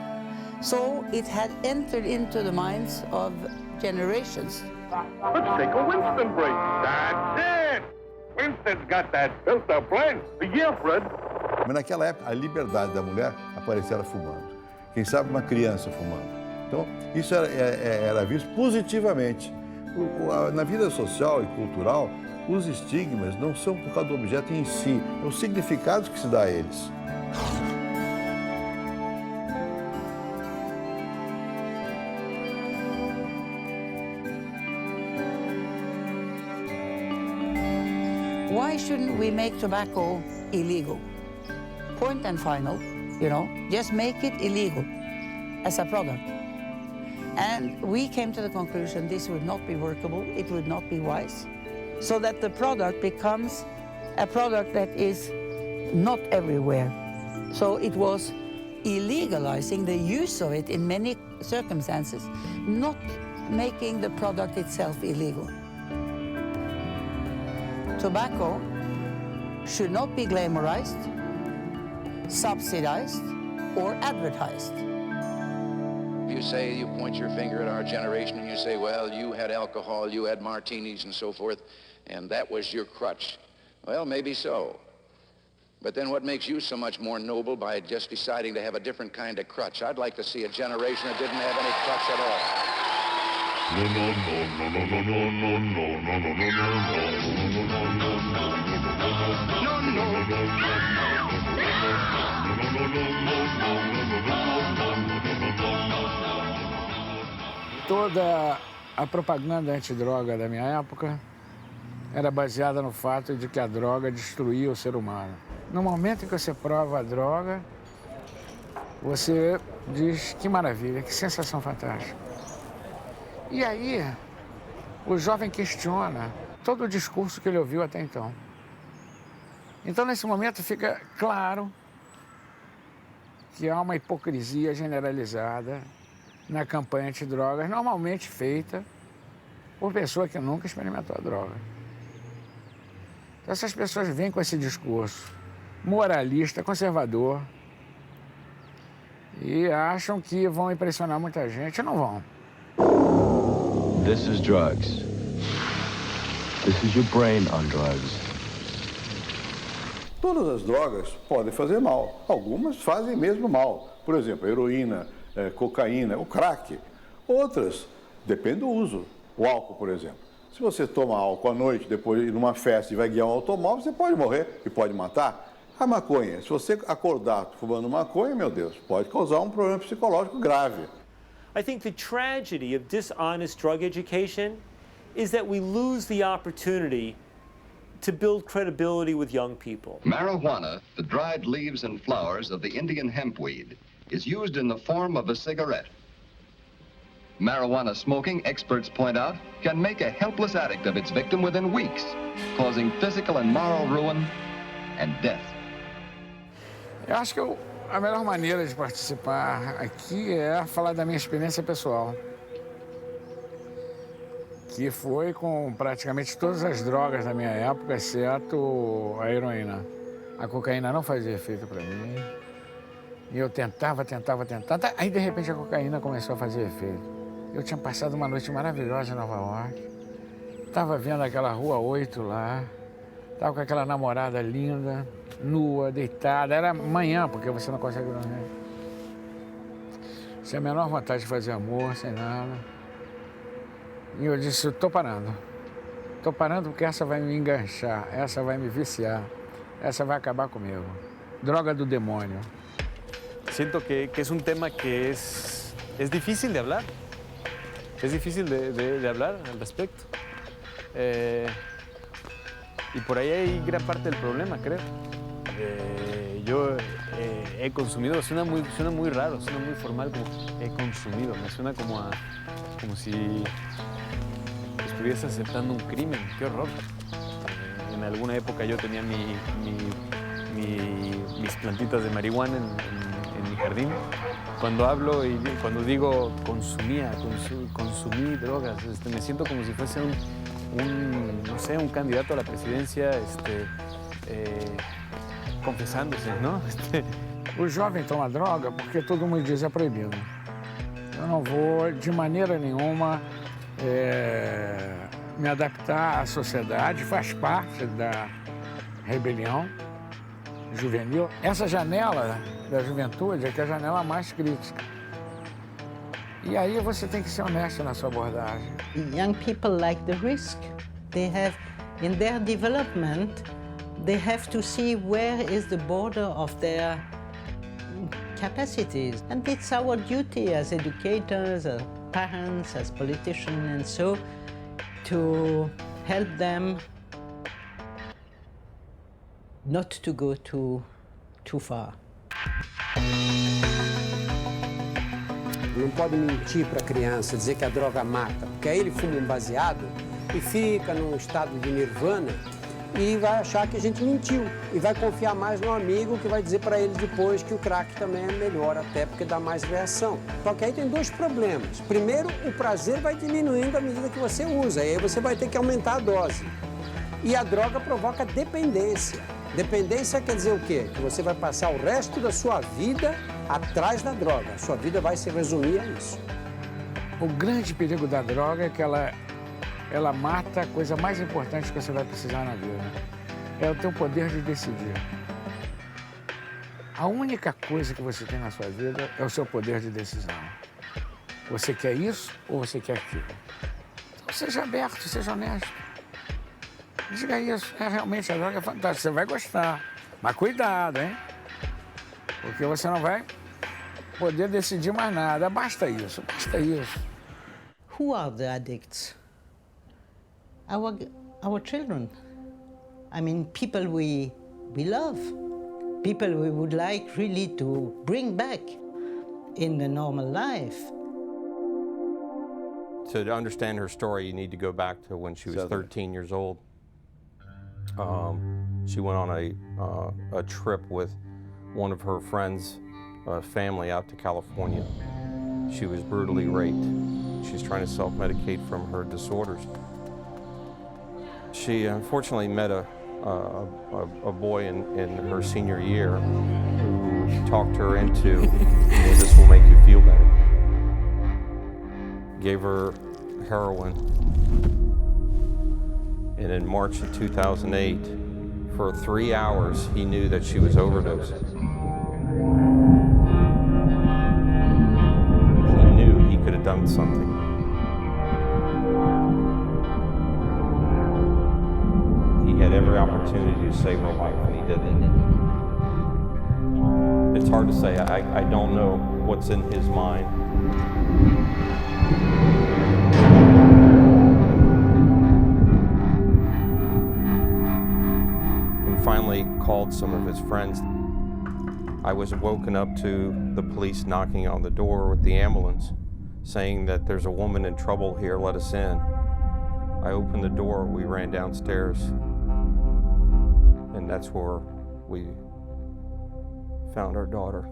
So it had entered into the minds of generations. Let's take a Winston break. That's it! Winston's got that filter blend. Yeah, Fred. Mas naquela época, a liberdade da mulher aparecia ela fumando. Quem sabe uma criança fumando. Então, isso era visto positivamente. Na vida social e cultural, os estigmas não são por causa do objeto em si, é o significado que se dá a eles. Why shouldn't we make tobacco illegal? Point and final, just make it illegal as a product. And we came to the conclusion this would not be workable, it would not be wise, so that the product becomes a product that is not everywhere. So it was illegalizing the use of it in many circumstances, not making the product itself illegal. Tobacco should not be glamorized, subsidized, or advertised. You say, you point your finger at our generation and you say, well, you had alcohol, you had martinis and so forth, and that was your crutch. Well, maybe so. But then what makes you so much more noble by just deciding to have a different kind of crutch? I'd like to see a generation that didn't have any crutch at all. Toda A propaganda antidroga da minha época era baseada no fato de que a droga destruía o ser humano. No momento em que você prova a droga, você diz que maravilha, que sensação fantástica. E aí, o jovem questiona todo o discurso que ele ouviu até então. Então, nesse momento, fica claro que há uma hipocrisia generalizada na campanha antidrogas, normalmente feita por pessoa que nunca experimentou a droga. Então, essas pessoas vêm com esse discurso moralista, conservador, e acham que vão impressionar muita gente, não vão. This is drugs. This is your brain on drugs. Todas as drogas podem fazer mal. Algumas fazem mesmo mal. Por exemplo, a heroína, cocaína, o crack. Outras, depende do uso. O álcool, por exemplo. Se você toma álcool à noite, depois ir numa festa e vai guiar um automóvel, você pode morrer e pode matar. A maconha, se você acordar fumando maconha, meu Deus, pode causar um problema psicológico grave. I think the tragedy of dishonest drug education is that we lose the opportunity to build credibility with young people. Marijuana, the dried leaves and flowers of the Indian hempweed, is used in the form of a cigarette. Marijuana smoking, experts point out, can make a helpless addict of its victim within weeks, causing physical and moral ruin and death. Eu acho que a melhor maneira de participar aqui é falar da minha experiência pessoal, que foi com praticamente todas as drogas da minha época, exceto a heroína. A cocaína não fazia efeito para mim. E eu tentava. Aí, de repente, a cocaína começou a fazer efeito. Eu tinha passado uma noite maravilhosa em Nova York. Estava vendo aquela Rua 8 lá. Estava com aquela namorada linda, nua, deitada. Era manhã, porque você não consegue dormir. Sem a menor vontade de fazer amor, sem nada. E eu disse, eu tô parando. Tô parando porque essa vai me enganchar, essa vai me viciar, essa vai acabar comigo. Droga do demônio. Siento que es un tema que es difícil de hablar. Es difícil de hablar al respecto. Y por ahí hay gran parte del problema, creo. Yo he consumido, suena muy raro, suena muy formal como he consumido. Me suena como si estuviese aceptando un crimen. ¡Qué horror! En alguna época yo tenía mis plantitas de marihuana en mi jardín. Cuando hablo y cuando digo consumí drogas, me siento como si fuese un candidato a la presidencia confessándose, ¿no? O jovem toma droga porque todo mundo diz é proibido. Eu não vou, de maneira nenhuma, me adaptar à sociedade, faz parte da rebelião juvenil. Essa janela da juventude é que é a janela mais crítica. E aí você tem que ser honesto na sua abordagem. Young people like the risk. They have, in their development, they have to see where is the border of their capacities. And it's our duty as educators, as parents, as politicians, and so to help them not to go too far. Não pode mentir para a criança, dizer que a droga mata, porque aí ele fuma um baseado e fica num estado de nirvana e vai achar que a gente mentiu e vai confiar mais no amigo que vai dizer para ele depois que o crack também é melhor, até porque dá mais reação. Só que aí tem dois problemas. Primeiro, o prazer vai diminuindo à medida que você usa, e aí você vai ter que aumentar a dose. E a droga provoca dependência. Dependência quer dizer o quê? Que você vai passar o resto da sua vida atrás da droga. A sua vida vai se resumir a isso. O grande perigo da droga é que ela mata a coisa mais importante que você vai precisar na vida. É o teu poder de decidir. A única coisa que você tem na sua vida é o seu poder de decisão. Você quer isso ou você quer aquilo? Então, seja aberto, seja honesto. Diga isso. Realmente a droga é fantástica. Você vai gostar. Mas cuidado, hein? Porque você não vai poder decidir mais nada. Basta isso, basta isso. who are the addicts? Our children. I mean, people we love, people we would like really to bring back in the normal life. To understand her story, you need to go back to when she was 13 years old. She went on a trip with one of her friends' family out to California. She was brutally raped. She's trying to self-medicate from her disorders. She unfortunately met a boy in her senior year who talked her into, this will make you feel better. Gave her heroin. And in March of 2008, for 3 hours, he knew that she was overdosing. He knew he could have done something. He had every opportunity to save her life, and he didn't. It's hard to say. I don't know what's in his mind. Finally called some of his friends. I was woken up to the police knocking on the door with the ambulance, saying that there's a woman in trouble here, let us in. I opened the door, we ran downstairs, and that's where we found our daughter.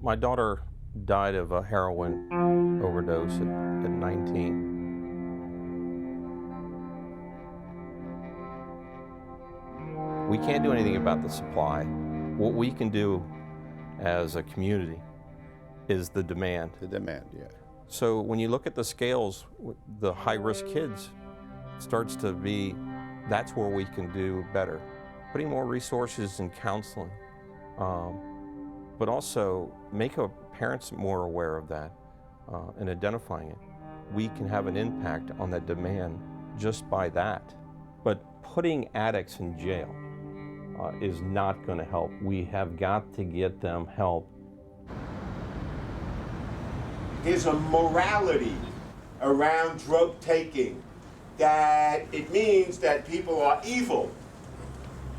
My daughter died of a heroin overdose at 19. We can't do anything about the supply. What we can do as a community is the demand. The demand, yeah. So when you look at the scales, the high-risk kids starts to be, that's where we can do better. Putting more resources in counseling, but also make our parents more aware of that and identifying it. We can have an impact on that demand just by that. But putting addicts in jail is not going to help. We have got to get them help. There's a morality around drug taking that it means that people are evil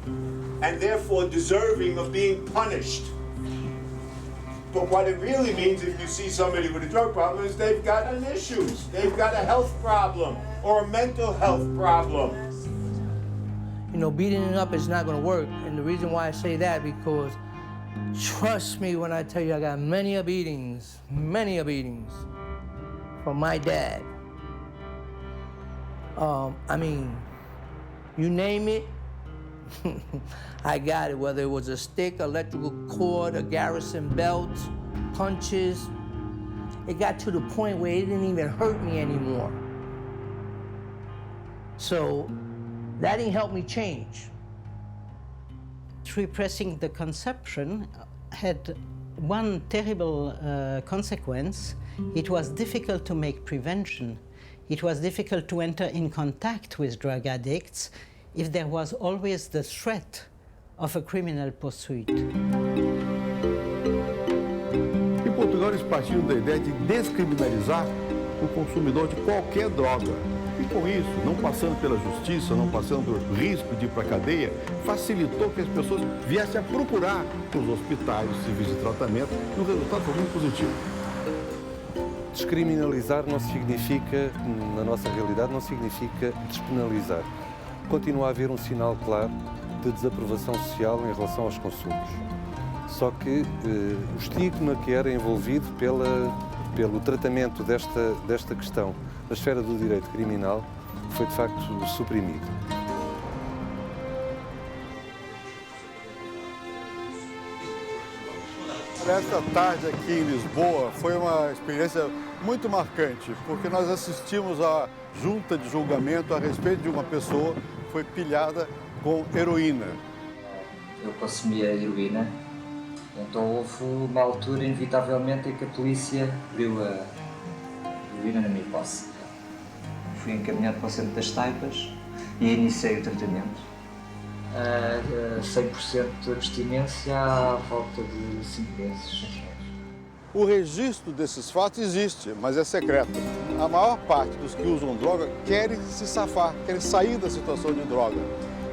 and therefore deserving of being punished. But what it really means if you see somebody with a drug problem is they've got an issue. They've got a health problem or a mental health problem. You know, beating it up is not going to work. And the reason why I say that, because trust me when I tell you I got many beatings from my dad. I mean, you name it, I got it, whether it was a stick, electrical cord, a garrison belt, punches. It got to the point where it didn't even hurt me anymore. So that didn't help me change. Repressing the consumption had one terrible consequence. It was difficult to make prevention. It was difficult to enter in contact with drug addicts if there was always the threat of a criminal pursuit. Em Portugal, eles partiram da ideia de descriminalizar o consumidor de qualquer droga. E com isso, não passando pela justiça, não passando por risco de ir para a cadeia, facilitou que as pessoas viessem a procurar os hospitais, os serviços de tratamento, e o resultado foi muito positivo. Descriminalizar não significa, na nossa realidade, não significa despenalizar. Continua a haver um sinal claro de desaprovação social em relação aos consumos. Só que o estigma que era envolvido pelo tratamento desta questão na esfera do direito criminal foi de facto suprimido. Esta tarde aqui em Lisboa foi uma experiência muito marcante, porque nós assistimos à junta de julgamento a respeito de uma pessoa que foi pilhada com heroína. Eu consumia heroína, então houve uma altura, inevitavelmente, em que a polícia viu a heroína na minha posse. Fui encaminhado para o centro das taipas e iniciei o tratamento. 100% de abstinência à volta de 5 meses. O registro desses fatos existe, mas é secreto. A maior parte dos que usam droga querem se safar, querem sair da situação de droga.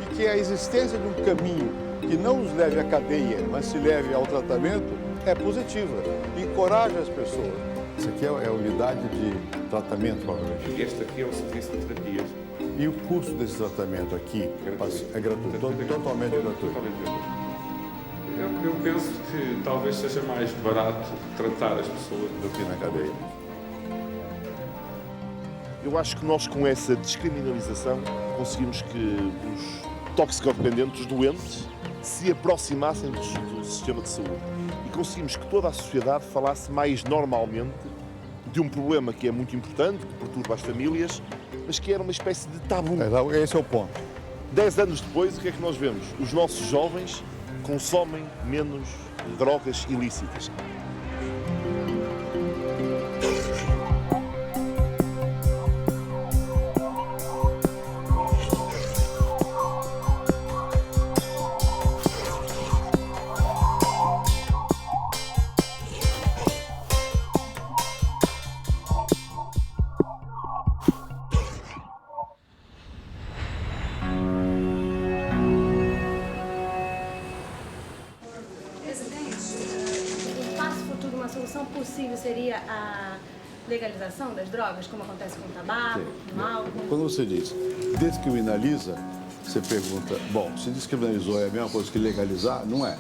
E que a existência de um caminho que não os leve à cadeia, mas se leve ao tratamento, é positiva. Encoraja as pessoas. Isso aqui é a unidade de tratamento, provavelmente. Este aqui é o serviço de terapias. E o custo desse tratamento aqui é gratuito, totalmente gratuito. Eu penso que talvez seja mais barato tratar as pessoas do que na cadeia. Eu acho que nós, com essa descriminalização, conseguimos que os toxicodependentes, os doentes, se aproximassem do sistema de saúde. E conseguimos que toda a sociedade falasse mais normalmente de um problema que é muito importante, que perturba as famílias, mas que era uma espécie de tabu. Esse é o ponto. 10 anos depois, o que é que nós vemos? Os nossos jovens consomem menos drogas ilícitas. Seria a legalização das drogas, como acontece com o tabaco, com o álcool? Quando você diz descriminaliza, você pergunta, bom, se descriminalizou é a mesma coisa que legalizar? Não é.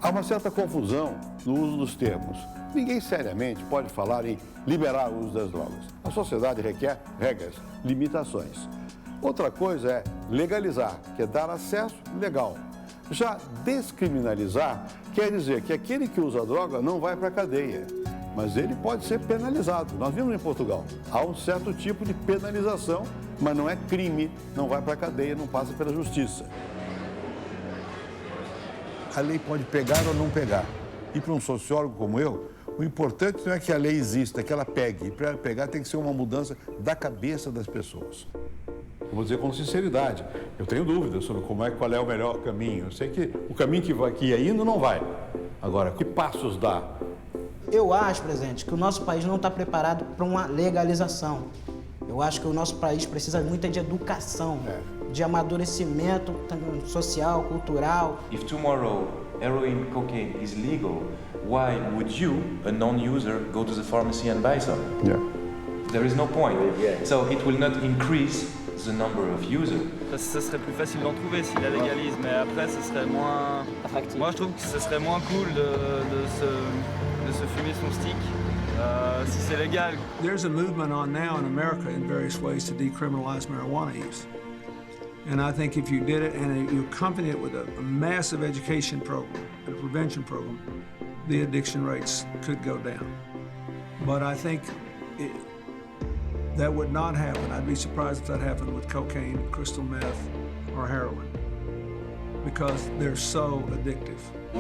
Há uma certa confusão no uso dos termos. Ninguém seriamente pode falar em liberar o uso das drogas. A sociedade requer regras, limitações. Outra coisa é legalizar, que é dar acesso legal. Já descriminalizar quer dizer que aquele que usa droga não vai para a cadeia, mas ele pode ser penalizado. Nós vimos em Portugal, há um certo tipo de penalização, mas não é crime, não vai para a cadeia, não passa pela justiça. A lei pode pegar ou não pegar. E para um sociólogo como eu, o importante não é que a lei exista, é que ela pegue. E para ela pegar tem que ser uma mudança da cabeça das pessoas. Eu vou dizer com sinceridade, eu tenho dúvidas sobre qual é o melhor caminho. Eu sei que o caminho que ia indo não vai. Agora, que passos dá? Eu acho, presidente, que o nosso país não está preparado para uma legalização. Eu acho que o nosso país precisa muito de educação, de amadurecimento social, cultural. If tomorrow heroin, cocaine is legal, why would you, a non-user, go to the pharmacy and buy some? Yeah. There is no point. So it will not increase the number of users. Ça serait plus facile d'en trouver s'il la légalise, mais après ce serait moins attractif. Moi je trouve que ce serait moins cool de se fumer son stick si c'est légal. There's a movement on now in America in various ways to decriminalize marijuana use. And I think if you did it and you accompany it with a massive education program, a prevention program, the addiction rates could go down. But I think that would not happen. I'd be surprised if that happened with cocaine, crystal meth, or heroin, because they're so addictive.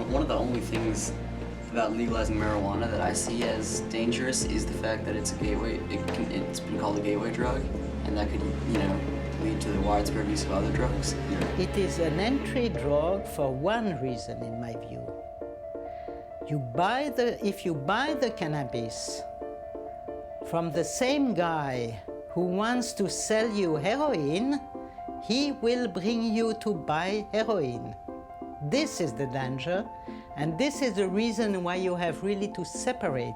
One of the only things about legalizing marijuana that I see as dangerous is the fact that it's a gateway. It's been called a gateway drug, and that could, lead to the widespread use of other drugs. It is an entry drug for one reason, in my view. If you buy the cannabis from the same guy who wants to sell you heroin, he will bring you to buy heroin. This is the danger, and this is the reason why you have really to separate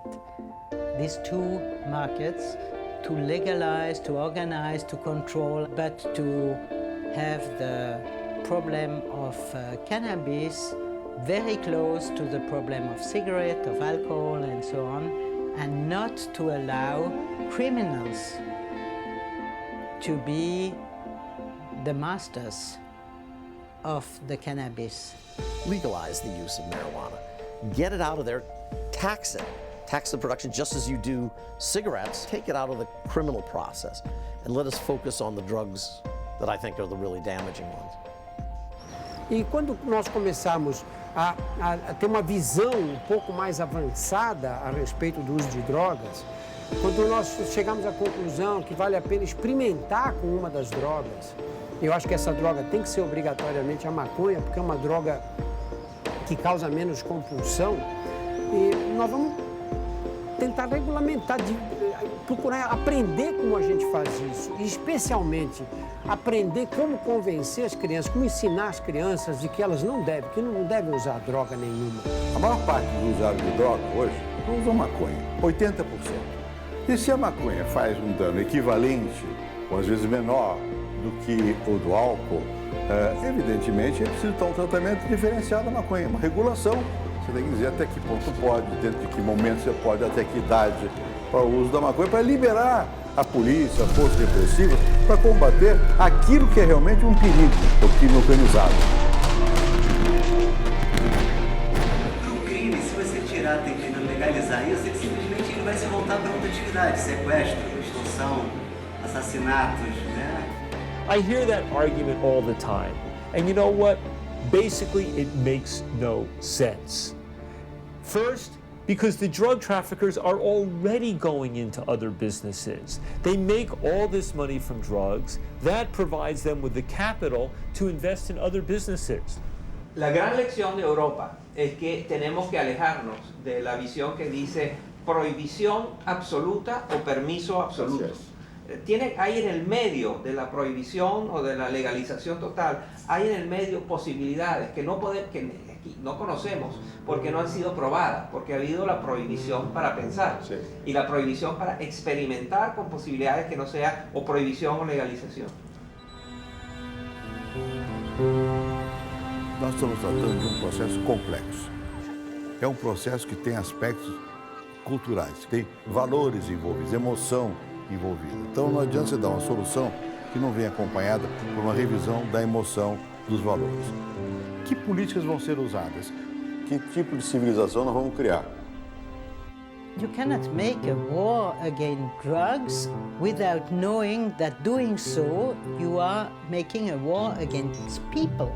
these two markets, to legalize, to organize, to control, but to have the problem of cannabis very close to the problem of cigarette, of alcohol, and so on, and not to allow criminals to be the masters of the cannabis. Legalize the use of marijuana. Get it out of there, tax it. Tax the production just as you do cigarettes. Take it out of the criminal process and let us focus on the drugs that I think are the really damaging ones. E quando nós começamos a ter uma visão um pouco mais avançada a respeito do uso de drogas, quando nós chegamos à conclusão que vale a pena experimentar com uma das drogas, eu acho que essa droga tem que ser obrigatoriamente a maconha, porque é uma droga que causa menos compulsão, e nós vamos tentar regulamentar, procurar aprender como a gente faz isso, e especialmente aprender como convencer as crianças, como ensinar as crianças de que elas não devem usar droga nenhuma. A maior parte dos usuários de droga hoje não usam maconha, 80%. E se a maconha faz um dano equivalente, ou às vezes menor, do que o do álcool, evidentemente é preciso ter um tratamento diferenciado da maconha, uma regulação. Você tem que dizer até que ponto pode, dentro de que momento você pode, até que idade para o uso da maconha, para liberar a polícia, a força repressiva, para combater aquilo que é realmente um perigo, o crime organizado. O crime, se você tirar, tentando legalizar isso, ele simplesmente vai se voltar para outra atividade, sequestro, extorsão, assassinatos, né? I hear that argument all the time, and you know what? Basically, it makes no sense. First, because the drug traffickers are already going into other businesses. They make all this money from drugs. That provides them with the capital to invest in other businesses. La gran lección de Europa es que tenemos que alejarnos de la visión que dice prohibición absoluta o permiso absoluto. Hay en el medio de la prohibición o de la legalización total, hay en el medio posibilidades que no conocemos porque no han sido probadas, porque ha habido la prohibición para pensar y la prohibición para experimentar con posibilidades que no sea o prohibición o legalización. Nós estamos tratando de um processo complexo. É um processo que tem aspectos culturais, tem valores envolvidos, emoção envolvida. Então não adianta você dar uma solução que não venha acompanhada por uma revisão da emoção dos valores. Que políticas vão ser usadas? Que tipo de civilização nós vamos criar? You cannot make a war against drugs without knowing that doing so, you are making a war against people.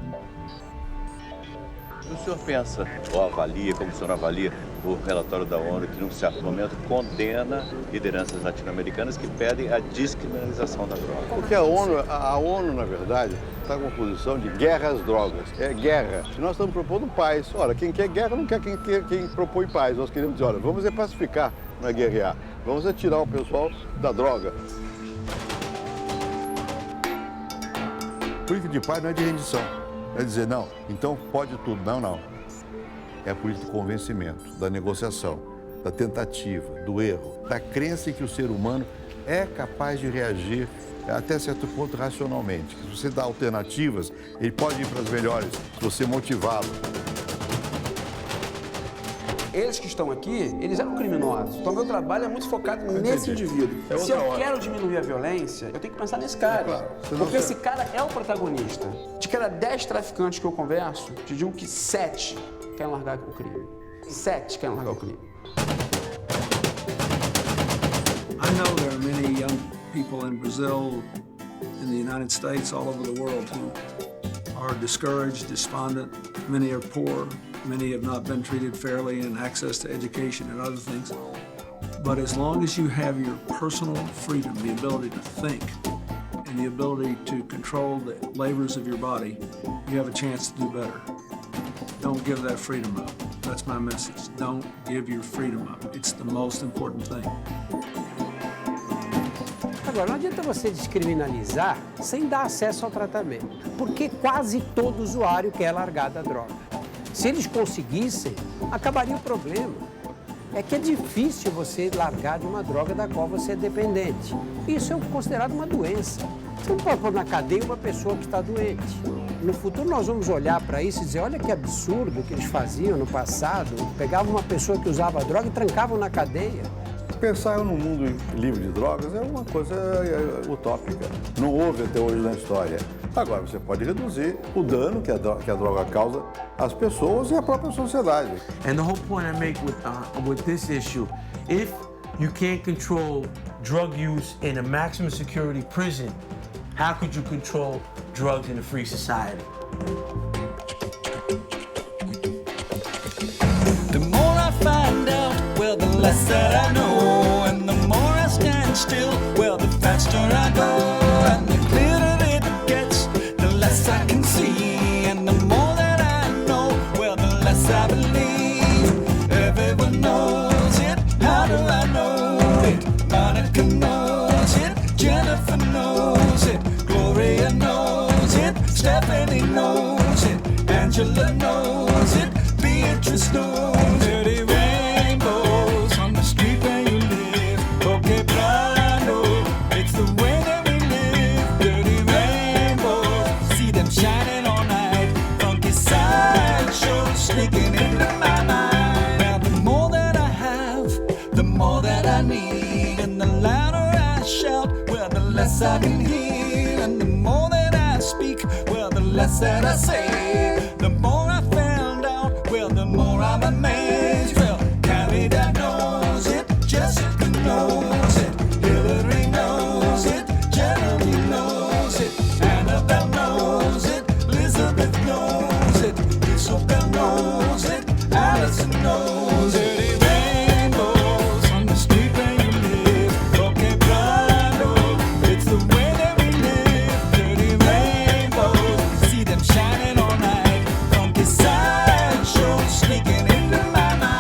O senhor pensa, ou avalia, como o senhor avalia, o relatório da ONU que, num certo momento, condena lideranças latino-americanas que pedem a descriminalização da droga? Porque a ONU, na verdade, está com uma posição de guerra às drogas. É guerra. E nós estamos propondo paz. Olha, quem quer guerra não quer quem propõe paz. Nós queremos dizer, olha, vamos pacificar, não é guerrear. Vamos tirar o pessoal da droga. Política de paz não é de rendição. É dizer, não, então pode tudo. Não, não. É a política de convencimento, da negociação, da tentativa, do erro, da crença em que o ser humano é capaz de reagir até certo ponto racionalmente. Se você dá alternativas, ele pode ir para as melhores, se você motivá-lo. Eles que estão aqui, eles eram criminosos. Então, meu trabalho é muito focado nesse indivíduo. Se eu quero diminuir a violência, eu tenho que pensar nesse cara. Claro. Porque esse cara é o protagonista. De cada 10 traficantes que eu converso, te digo que 7 querem largar o crime. 7 querem largar o crime. I know there are many young people in Brazil, in the United States, all over the world who are discouraged, despondent. Many are poor. Many have not been treated fairly in access to education and other things. But as long as you have your personal freedom, the ability to think, and the ability to control the labors of your body, you have a chance to do better. Don't give that freedom up. That's my message. Don't give your freedom up. It's the most important thing. Agora, não adianta você descriminalizar sem dar acesso ao tratamento, porque quase todo usuário quer largar da droga. Se eles conseguissem, acabaria o problema. É que é difícil você largar de uma droga da qual você é dependente. Isso é considerado uma doença. Você não pode pôr na cadeia uma pessoa que está doente. No futuro nós vamos olhar para isso e dizer, olha que absurdo que eles faziam no passado. Pegavam uma pessoa que usava droga e trancavam na cadeia. Pensar num mundo livre de drogas é uma coisa utópica. Não houve até hoje na história. Agora, você pode reduzir o dano que a droga causa às pessoas e à própria sociedade. And the whole point I make with this issue, if you can't control drug use in a maximum security prison, how could you control drugs in a free society? less that I know. And the more I stand still, well, the faster I go. And the clearer it gets, the less I can see. And the more that I know, well, the less I believe. Everyone knows it, how do I know it? Monica knows it, Jennifer knows it, Gloria knows it, Stephanie knows it, Angela knows it, Beatrice knows it. Dirty rainbows on the street where you live. Oh, Quebrando, it's the way that we live. Dirty rainbows, see them shining all night. Funky sideshows sneaking into my mind. Now the more that I have, the more that I need. And the louder I shout, well, the less I can hear. And the more that I speak, well, the less that I say. The more I found out, well, the more I'm amazed. Well, Caridad knows it, Jessica knows it, Hillary knows it, Jeremy knows it, Annabelle knows it, Elizabeth knows it, Isabel knows it, Allison knows it. Dirty rainbows on the street where you live. Oh, Quebrando, it's the way that we live. Dirty rainbows, see them shining all night. Funky sideshows sneaking into my mind.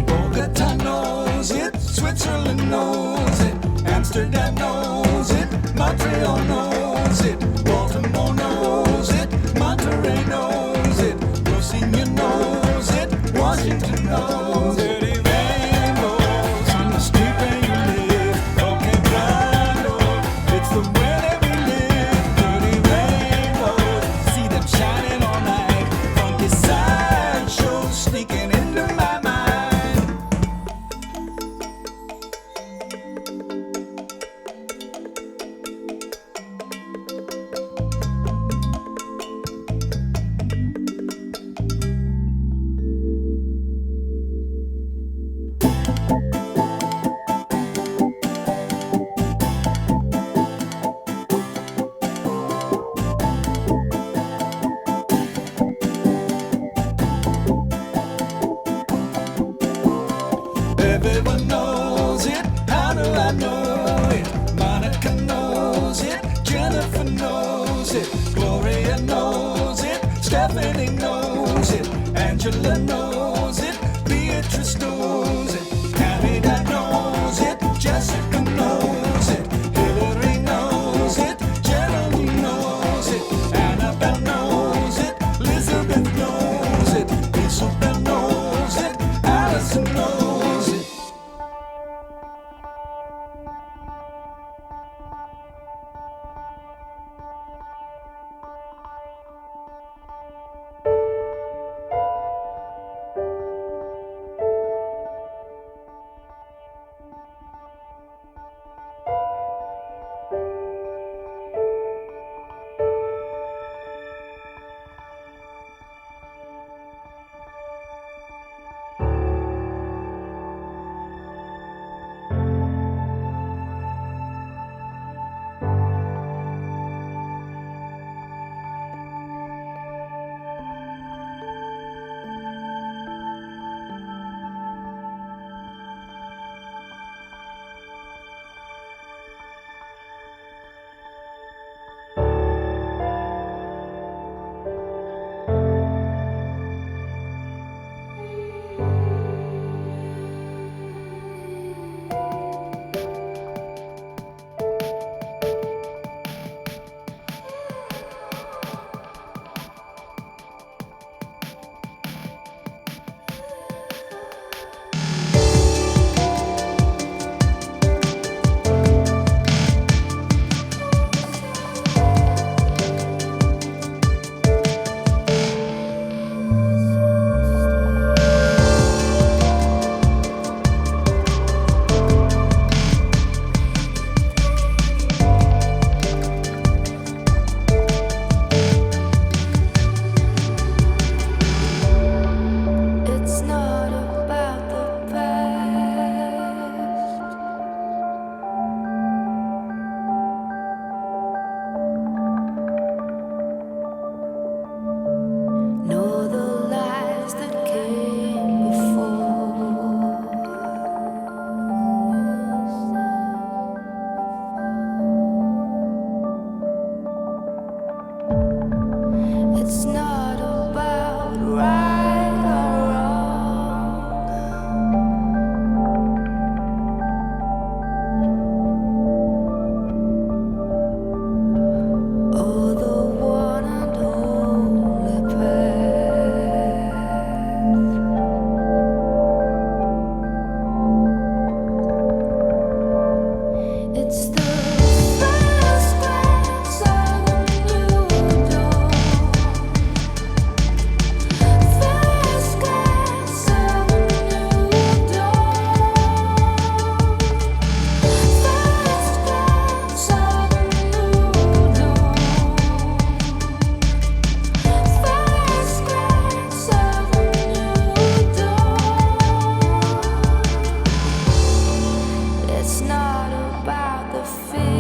Bogota knows it, Switzerland knows it, Amsterdam knows it, Montreal knows it, Baltimore knows it, Monterey knows it, Rocinha knows it, Washington knows it. Dirty rainbows on the street where you live. Oh, Quebrando, it's the way that we live. Dirty rainbows, see them shining all night. Funky sideshows sneaking into my mind. Everyone knows it, how do I know it? Monica knows it, Jennifer knows it, Gloria knows it, Stephanie knows it, Angela knows it, Beatrice knows it, Caridad knows it, Jessica knows it, Hillary knows it, Jeremy knows it, Annabelle knows it, Elizabeth knows it, Isabel knows it, Allison knows it. not about the fear.